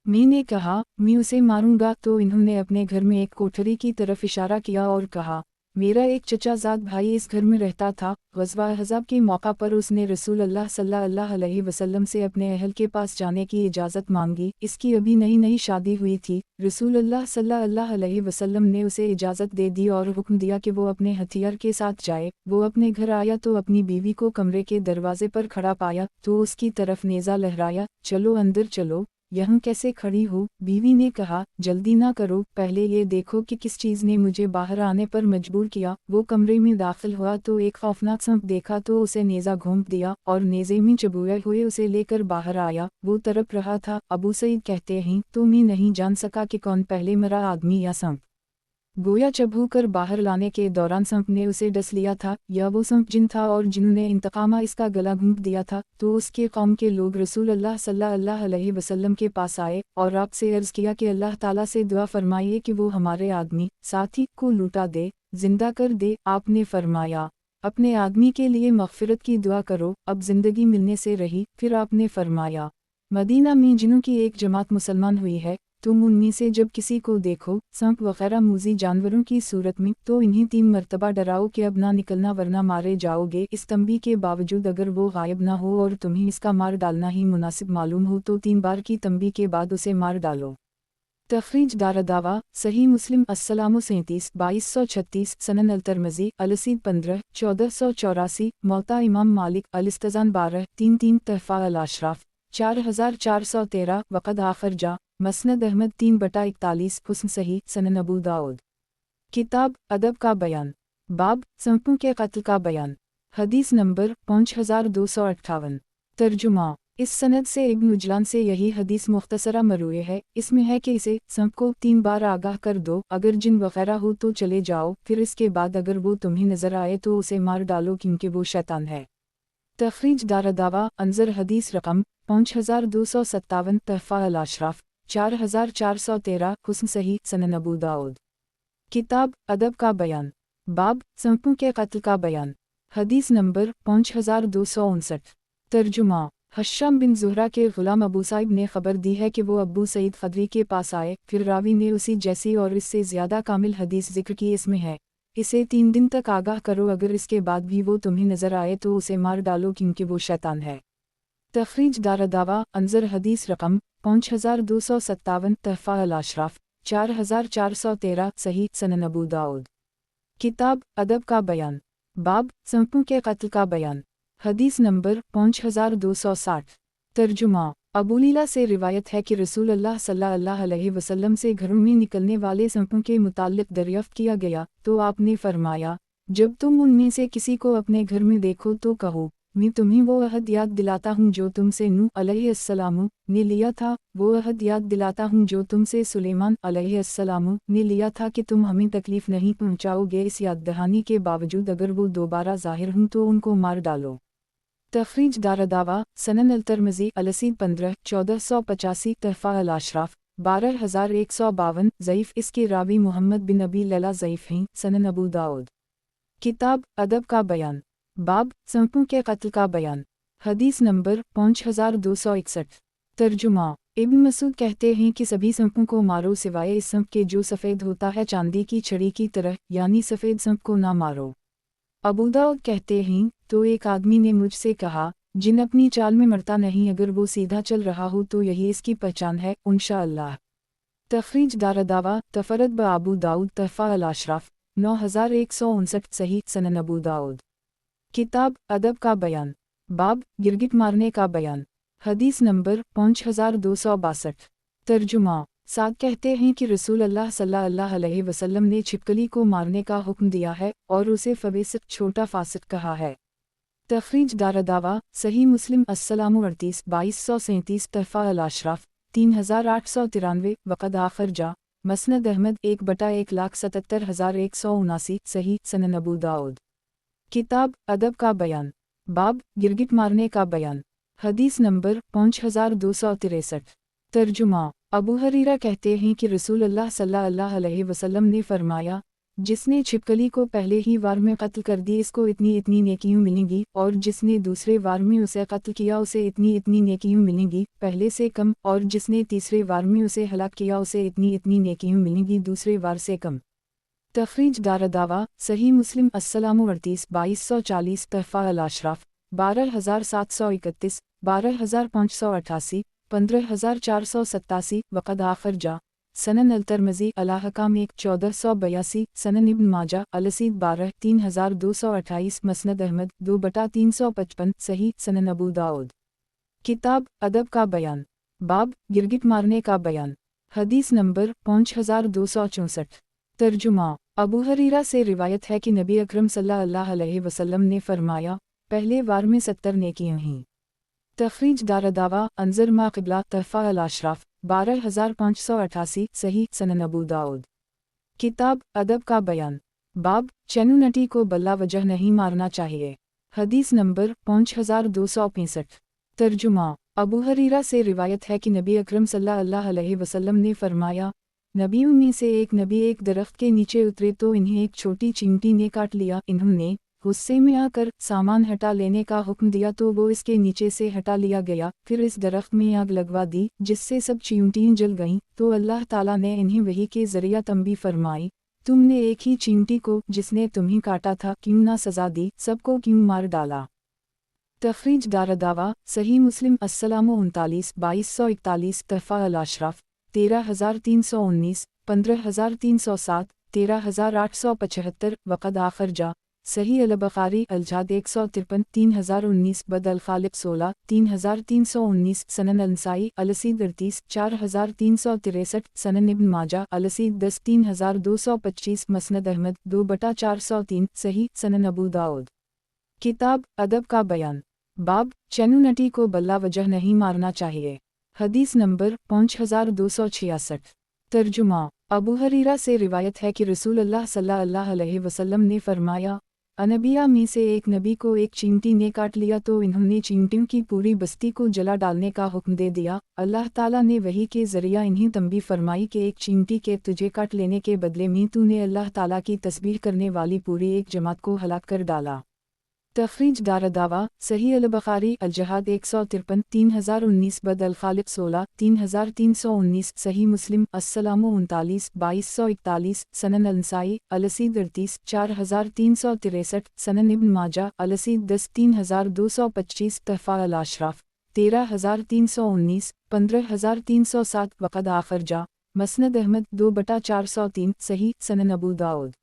मैंने कहा, मैं उसे मारूंगा। तो इन्होंने अपने घर में एक कोठरी की तरफ इशारा किया और कहा, मेरा एक चचाजाद भाई इस घर में रहता था। ग़ज़वा अहज़ाब के मौका पर उसने रसूल अल्लाह सल्लल्लाहु अलैहि वसल्लम से अपने अहल के पास जाने की इजाज़त मांगी। इसकी अभी नई नई शादी हुई थी। रसूल अल्लाह सल्लल्लाहु अलैहि वसल्लम ने उसे इजाज़त दे दी और हुक्म दिया कि वो अपने हथियार के साथ जाए। वो अपने घर आया तो अपनी बीवी को कमरे के दरवाजे पर खड़ा पाया, तो उसकी तरफ नेज़ा लहराया, चलो अंदर चलो, यहाँ कैसे खड़ी हो? बीवी ने कहा, जल्दी ना करो, पहले ये देखो कि किस चीज़ ने मुझे बाहर आने पर मजबूर किया। वो कमरे में दाखिल हुआ तो एक खौफनाक सांप देखा, तो उसे नेज़ा घोंप दिया और नेज़े में चबुए हुए उसे लेकर बाहर आया। वो तड़प रहा था। अबू सईद कहते हैं, तो मैं नहीं जान सका कि कौन पहले मरा, आदमी या सांप। गोया चबू कर बाहर लाने के दौरान सांप ने उसे डस लिया था, या वो सांप जिन था और जिन्होंने इंतकामा इसका गला घूंप दिया था। तो उसके कौम के लोग रसूल अल्लाह सल्लल्लाहु अलैहि वसल्लम के पास आए और आपसे अर्ज़ किया कि अल्लाह ताला से दुआ फरमाइए कि वो हमारे आदमी साथी को लूटा दे, जिंदा कर दे। आपने फरमाया, अपने आदमी के लिए मग़फ़िरत की दुआ करो, अब ज़िंदगी मिलने से रही। फिर आपने फरमाया, मदीना में जिनों की एक जमात मुसलमान हुई है, तुम उनमें से जब किसी को देखो सांप वगैरह मूज़ी जानवरों की सूरत में, तो इन्हें 3 मरतबा डराओ कि अब ना निकलना वरना मारे जाओगे। इस तंबी के बावजूद अगर वो गायब ना हो और तुम्हें इसका मार डालना ही मुनासिब मालूम हो तो 3 बार की तंबी के बाद उसे मार डालो। तखरीज दारदावा सही मुस्लिम अस्सलामु 37 2236 सनन अल तरमज़ी अलसीद 15 1484 मौता इमाम मालिक अलिस्तजान 12 33 तहफ़ा अल अशराफ 4413 वक़द आखर जा मसनद अहमद 3/41 हुस्न सही। सनन अबू दाऊद, किताब अदब का बयान, बाब सांपों के कत्ल का बयान। हदीस नंबर 5258। तर्जुमा, इस सनद से इब्न उजलान से यही हदीस मुख्तसरा मरूए है। इसमें है कि इसे सांप को 3 बार आगाह कर दो, अगर जिन वगैरह हो तो चले जाओ, फिर इसके बाद अगर वो तुम्हें नजर आए तो उसे मार डालो, क्योंकि वो शैतान है। तखरीज दारदावा अंजर हदीस रकम 5257 तहफ़ा अल अशराफ 4413 हुस्न सही। सनन अबू दाऊद, किताब अदब का बयान, बाब सांपों के कत्ल का बयान। हदीस नंबर 5259। तर्जुमा, हश्शाम बिन ज़ुहरा के ग़ुलाम अबू साइब ने खबर दी है कि वो अब्बू सईद खदरी के पास आए, फिर रावी ने उसी जैसी और इससे ज़्यादा कामिल हदीस जिक्र की। इसमें है, इसे 3 दिन तक आगाह करो, अगर इसके बाद भी वो तुम्हें नजर आए तो उसे मार डालो, क्योंकि वो शैतान है। तखरीज दारदावा अंजर हदीस रकम 5257 तहफ़ा अल अशराफ 4413 सही। सनन अबू दाऊद, किताब अदब का बयान, बाब सांपों के कत्ल का बयान। हदीस नंबर 5260। तर्जुमा, अबू लीला से रिवायत है कि रसूल अल्लाह सल्लल्लाहु अलैहि वसल्लम से घरों में निकलने वाले सांपों के मुताल्लिक़ दरियाफ़्त किया गया, तो आपने फरमाया, जब तुम उनमें से किसी को अपने घर में देखो तो कहो, मैं तुम्हें वो अहद याद दिलाता हूँ जो तुमसे नूह अलैहिस्सलाम ने लिया था, वो अहद याद दिलाता हूँ जो तुमसे सुलेमान अलैहिस्सलाम ने लिया था कि तुम हमें तकलीफ़ नहीं पहुँचाओगे। इस याद दहानी के बावजूद अगर वो दोबारा ज़ाहिर हों तो उनको मार डालो। तखरीज दारदावा सनन अल तरमज़ी अलसीद 15 1485 तहफ़ा अल अशराफ 12152 ज़ईफ़ इसके रावी मोहम्मद बिन अबी लैला ज़ईफ़ हैं। सनन अबू दाऊद। किताब अदब का बयान, बाब सांपों के कत्ल का बयान। हदीस नंबर 5261। तर्जुमा। इब्न मसूद कहते हैं कि सभी सांपों को मारो सिवाय इस सांप के जो सफ़ेद होता है चांदी की छड़ी की तरह, यानी सफ़ेद सांप को ना मारो। अबू दाऊद कहते हैं, तो एक आदमी ने मुझसे कहा, जिन अपनी चाल में मरता नहीं, अगर वो सीधा चल रहा हो तो यही इसकी पहचान है इंशाअल्लाह। तखरीज दारदावा तफरद ब अबू दाऊद तहफ़ा अल-अशराफ 9159 सही सनन अबू दाऊद। किताब अदब का बयान, बाब गिरगिट मारने का बयान। हदीस नंबर 5262। तर्जुमा। साद कहते हैं कि रसूल अल्लाह सल्लल्लाहु अलैहि वसल्लम ने छिपकली को मारने का हुक्म दिया है और उसे फवेसिक छोटा फासिक कहा है। तखरीज दारदावा सही मुस्लिम 38 तहफ़ा अल-अशराफ 3893 वक़द आखिर जा मसनद अहमद 1/177,179 सही सनन अबू दाऊद। किताब अदब का बयान, बाब गिरगिट मारने का बयान। हदीस नंबर 5263। तर्जुमा। अबू हरीरा कहते हैं कि रसूल अल्लाह सल्लल्लाहु अलैहि वसल्लम ने फरमाया, जिसने छिपकली को पहले ही वार में कत्ल कर दी इसको इतनी इतनी नेकियां मिलेंगी, और जिसने दूसरे वार में उसे कत्ल किया उसे इतनी इतनी नेकियां मिलेंगी पहले से कम, और जिसने तीसरे वार में उसे हलाक किया उसे इतनी इतनी नेकियां मिलेंगी दूसरे वार से कम। तखरीज दारदावा सही मुस्लिम 38 तहफ़ा अल-अशराफ 12731 12588 15487 वक़द आखिर जा सनन अल-तिरमिज़ी अल-अहकाम 1482 सनन इब्न माजा अल-रसीद 12 3228 मसनद अहमद 2/355 सही सनन अबू दाऊद। किताब अदब का बयान, बाब गिरगिट मारने का बयान। हदीस नंबर 5264। तर्जुमा। अबू हरीरा से रिवायत है कि नबी अकरम सल्लल्लाहु अलैहि वसल्लम ने फरमाया, पहले वार में 70 नेकियां हैं। तखरीज दारदावा अंजर मा क़िबला तहफ़ा अल-अशराफ 12588 सही सनन अबू दाऊद। किताब अदब का बयान, बाब चैनुनटी को बल्ला वजह नहीं मारना चाहिए। हदीस नंबर 5265। तर्जुमा। अबू हरीरा से रिवायत है कि नबी अकरम सल्लल्लाहु अलैहि वसल्लम ने फरमाया, नबियों में से एक नबी एक दरख्त के नीचे उतरे तो इन्हें एक छोटी चींटी ने काट लिया। इन्होंने गुस्से में आकर सामान हटा लेने का हुक्म दिया तो वो इसके नीचे से हटा लिया गया। फिर इस दरख्त में आग लगवा दी जिससे सब चींटियां जल गईं, तो अल्लाह ताला ने इन्हें वही के ज़रिया तंबीह फरमाई, तुमने एक ही चींटी को जिसने तुम्हें काटा था क्यों ना सज़ा दी, सबको क्यों मार डाला। तखरीज दारदावा सही मुस्लिम 39 तहफ़ा अल-अशराफ 13319 15307 13875 वक़द आखिर जा सही अल-बुखारी अल-जाद 153 3019 बद अल-खालिब 16 3319 सनन अल-नसाई अल-रसीद 38 4363 सनन इब्न माजा अल-रसीद 10 3225 मसनद अहमद 2/403 सही सनन अबू दाऊद। किताब अदब का बयान, बाब चैनुनटी को बल्ला वजह नहीं मारना चाहिए। हदीस नंबर 5266। तर्जुमा। अबू हरीरा से रिवायत है कि रसूल अल्लाह सल्लल्लाहु अलैहि वसल्लम ने फरमाया, अनबिया में से एक नबी को एक चींटी ने काट लिया तो इन्होंने चींटियों की पूरी बस्ती को जला डालने का हुक्म दे दिया। अल्लाह ताला ने वही के ज़रिया इन्हें तंबीह फरमाई कि एक चींटी के तुझे काट लेने के बदले में तूने अल्लाह ताला की तस्बीह करने वाली पूरी एक जमात को हलाक कर डाला। तखरीज दारदावा सही अल-बुखारी अल-जहाद 153 3019 बद अल-खालिब 16 3319 सही मुस्लिम 39 सनन अल-नसाई अल-रसीद 38 4363 सनन इब्न माजा अल-रसीद 10 3225 तहफ़ा अल-अशराफ 13319 15307 वक़द आखिर जा मसनद अहमद 2/403 सही सनन अबू दाऊद।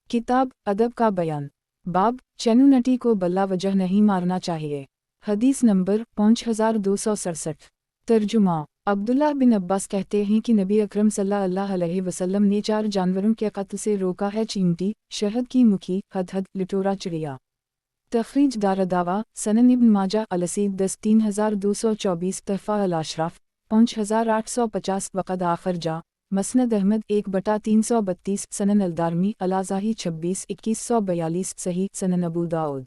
किताब अदब का बयान, बाब चैनुनटी को बल्ला वजह नहीं मारना चाहिए। हदीस नंबर 5267। तर्जुमा। अब्दुल्लाह बिन अब्बास कहते हैं कि नबी अकरम सल्लल्लाहु अलैहि वसल्लम ने 4 जानवरों के कत्ल से रोका है, चींटी, शहद की मुखी, हदहद, लिटोरा चिड़िया। तखरीज दारदावा सनन इब्न माजा अल-रसीद 10 3224 तहफ़ा अल-अशराफ 5850 वक़द आखिर जा मसनद अहमद 1/332 सनन अल-दारमी अल-अज़ाही 26 2142 सही सनन अबू दाऊद।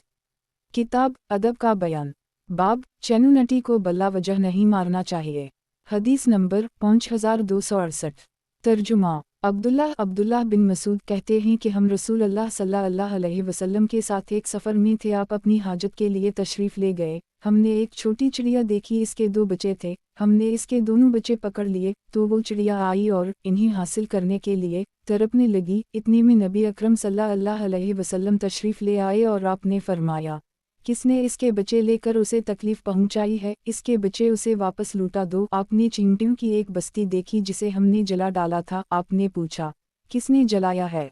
किताब अदब का बयान, बाब चैनुनटी को बल्ला वजह नहीं मारना चाहिए। حدیث نمبر 5268۔ ترجمہ۔ عبداللہ بن مسعود کہتے ہیں کہ ہم رسول اللہ صلی اللہ علیہ وسلم کے ساتھ ایک سفر میں تھے، آپ اپنی حاجت کے لیے تشریف لے گئے، ہم نے ایک چھوٹی چڑیا دیکھی، اس کے 2 بچے تھے، ہم نے اس کے دونوں بچے پکڑ لیے تو وہ چڑیا آئی اور انہیں حاصل کرنے کے لیے تڑپنے لگی، اتنے میں نبی اکرم صلی اللہ علیہ وسلم تشریف لے آئے اور آپ نے فرمایا، کس نے اس کے بچے لے کر اسے تکلیف پہنچائی ہے، اس کے بچے اسے واپس لوٹا دو۔ آپ نے چینٹیوں کی ایک بستی دیکھی جسے ہم نے جلا ڈالا تھا، آپ نے پوچھا، کس نے جلایا ہے؟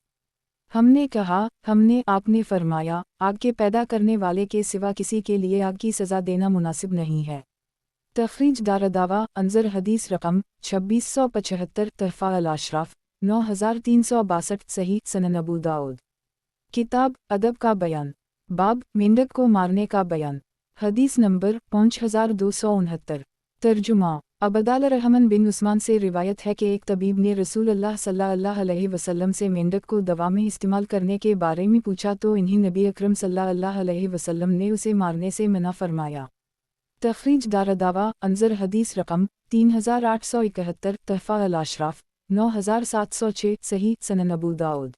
ہم نے کہا، ہم نے۔ آپ نے فرمایا، آگ کے پیدا کرنے والے کے سوا کسی کے لیے آگ کی سزا دینا مناسب نہیں ہے۔ تخریج دارالدعوہ انظر حدیث رقم 2675 تحفہ الاشراف 9362 صحیح سنن ابو داؤد۔ کتاب ادب کا بیان، باب مینڈک کو مارنے کا بیان، حدیث نمبر 5269۔ ترجمہ۔ عبدالرحمن بن عثمان سے روایت ہے کہ ایک طبیب نے رسول اللہ صلی اللہ علیہ وسلم سے مینڈک کو دوا میں استعمال کرنے کے بارے میں پوچھا تو انہیں نبی اکرم صلی اللہ علیہ وسلم نے اسے مارنے سے منع فرمایا۔ تخریج دارالدعوہ انظر حدیث رقم 3871 تحفہ الاشراف 9706 صحیح سنن ابو داؤد۔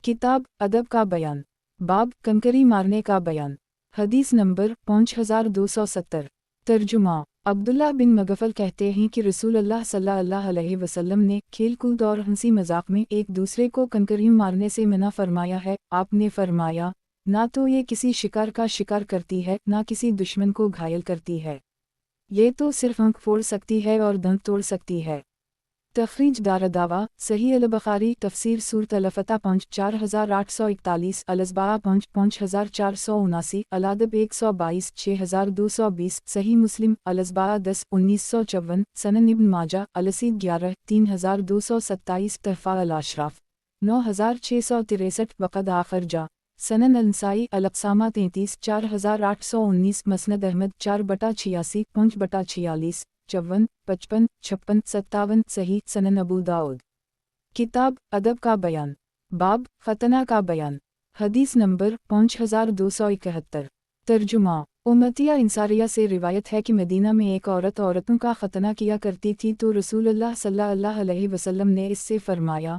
کتاب ادب کا بیان، باب کنکری مارنے کا بیان، حدیث نمبر 5270۔ ترجمہ۔ عبداللہ بن مغفل کہتے ہیں کہ رسول اللہ صلی اللہ علیہ وسلم نے کھیل کود اور ہنسی مذاق میں ایک دوسرے کو کنکریوں مارنے سے منع فرمایا ہے۔ آپ نے فرمایا، نہ تو یہ کسی شکار کا شکار کرتی ہے، نہ کسی دشمن کو گھائل کرتی ہے، یہ تو صرف آنکھ پھوڑ سکتی ہے اور دانت توڑ سکتی ہے۔ تخریج دارالدعوہ صحیح البخاری تفسیر سورۃ الفتح 4841 الاسباء 5479 الادب 122 6220 صحیح مسلم الاسباء 10 1954 سنن ابن ماجہ الاسید 11 3227 تحفہ الاشراف 9663 وقد آخر جا سنن النسائی الاقسامہ 33 4819 مسند احمد 4/86 5/46 54 55 56 57 صحیح سنن ابو داؤد۔ کتاب ادب کا بیان، باب ختنہ کا بیان، حدیث نمبر 5271۔ ترجمہ۔ امتیہ انصاریہ سے روایت ہے کہ مدینہ میں ایک عورتوں کا ختنہ کیا کرتی تھی تو رسول اللہ صلی اللہ علیہ وسلم نے اس سے فرمایا،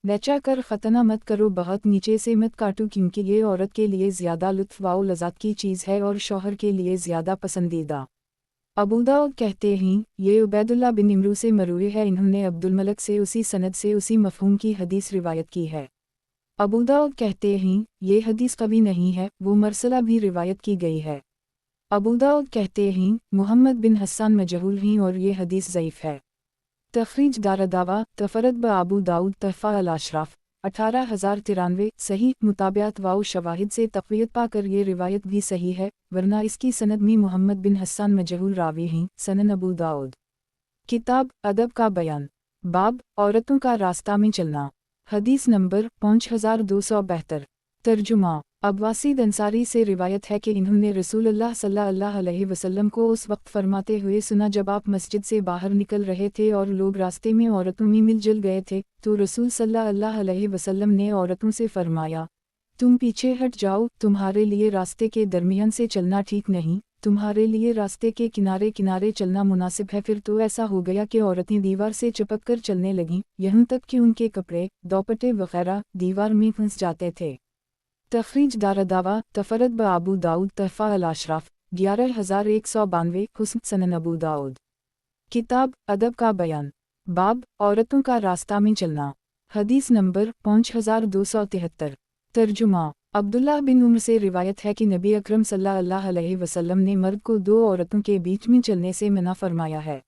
نیچا کر ختنہ مت کرو، بہت نیچے سے مت کاٹو، کیونکہ یہ عورت کے لیے زیادہ لطف و لذت کی چیز ہے اور شوہر کے لیے زیادہ پسندیدہ۔ ابو داؤد کہتے ہیں، یہ عبیداللہ بن عمرو سے مروی ہے، انہوں نے عبدالملک سے اسی سند سے اسی مفہوم کی حدیث روایت کی ہے۔ ابو داؤد کہتے ہیں، یہ حدیث قوی نہیں ہے، وہ مرسلہ بھی روایت کی گئی ہے۔ ابو داؤد کہتے ہیں، محمد بن حسان مجہول ہیں اور یہ حدیث ضعیف ہے۔ تخریج دارالدعوہ تفرد بابو داؤد تحفہ الاشراف 18093 صحیح مطابعت و شواہد سے تقویت پا کر یہ روایت بھی صحیح ہے، ورنہ اس کی سند میں محمد بن حسان مجہول راوی ہیں۔ سنن ابو داؤد۔ کتاب ادب کا بیان، باب عورتوں کا راستہ میں چلنا، حدیث نمبر 5272۔ ترجمہ۔ ابواسید انصاری سے روایت ہے کہ انہوں نے رسول اللہ صلی اللہ علیہ وسلم کو اس وقت فرماتے ہوئے سنا جب آپ مسجد سے باہر نکل رہے تھے اور لوگ راستے میں عورتوں میں مل جل گئے تھے، تو رسول صلی اللہ علیہ وسلم نے عورتوں سے فرمایا، تم پیچھے ہٹ جاؤ، تمہارے لیے راستے کے درمیان سے چلنا ٹھیک نہیں، تمہارے لیے راستے کے کنارے کنارے چلنا مناسب ہے۔ پھر تو ایسا ہو گیا کہ عورتیں دیوار سے چپک کر چلنے لگیں، یہاں تک کہ ان کے کپڑے، دوپٹے وغیرہ دیوار میں پھنس جاتے تھے۔ تخریج دارالدعوہ تفرد بابو داؤد تحفہ الاشراف 11192 حسن سنن ابو داؤد۔ کتاب ادب کا بیان، باب عورتوں کا راستہ میں چلنا، حدیث نمبر 5273۔ ترجمہ۔ عبداللہ بن عمر سے روایت ہے کہ نبی اکرم صلی اللہ علیہ وسلم نے مرد کو 2 عورتوں کے بیچ میں چلنے سے منع فرمایا ہے۔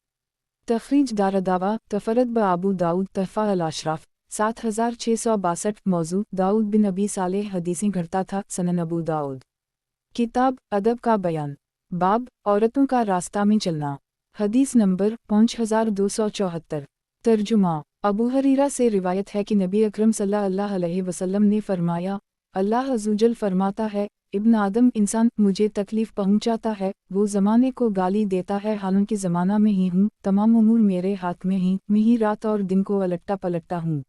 تخریج دارالدعوہ تفرد بابو داؤد تحفہ الاشراف 7662 موضوع داؤد بن ابی صالح حدیثیں گھڑتا تھا۔ سنن ابو داؤد۔ کتاب ادب کا بیان، باب عورتوں کا راستہ میں چلنا، حدیث نمبر 5274۔ ترجمہ۔ ابو ہریرہ سے روایت ہے کہ نبی اکرم صلی اللہ علیہ وسلم نے فرمایا، اللہ عزوجل فرماتا ہے، ابن آدم انسان مجھے تکلیف پہنچاتا ہے، وہ زمانے کو گالی دیتا ہے، حالانکہ زمانہ میں ہی ہوں، تمام امور میرے ہاتھ میں ہی، میں ہی رات اور دن کو الٹتا پلٹتا ہوں۔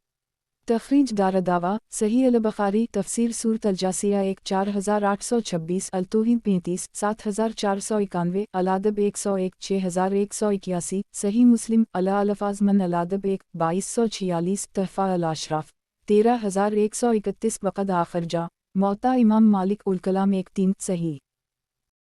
تخریج دارالدعوہ صحیح البخاری تفسیر سورۃ الجاثیہ 4826 التوحید 35 7491 الادب 101 6181 صحیح مسلم الفاظ من الادب 2246 تحفہ الاشراف 13131 وقد آخر جا موطا امام مالک الکلام 13 صحیح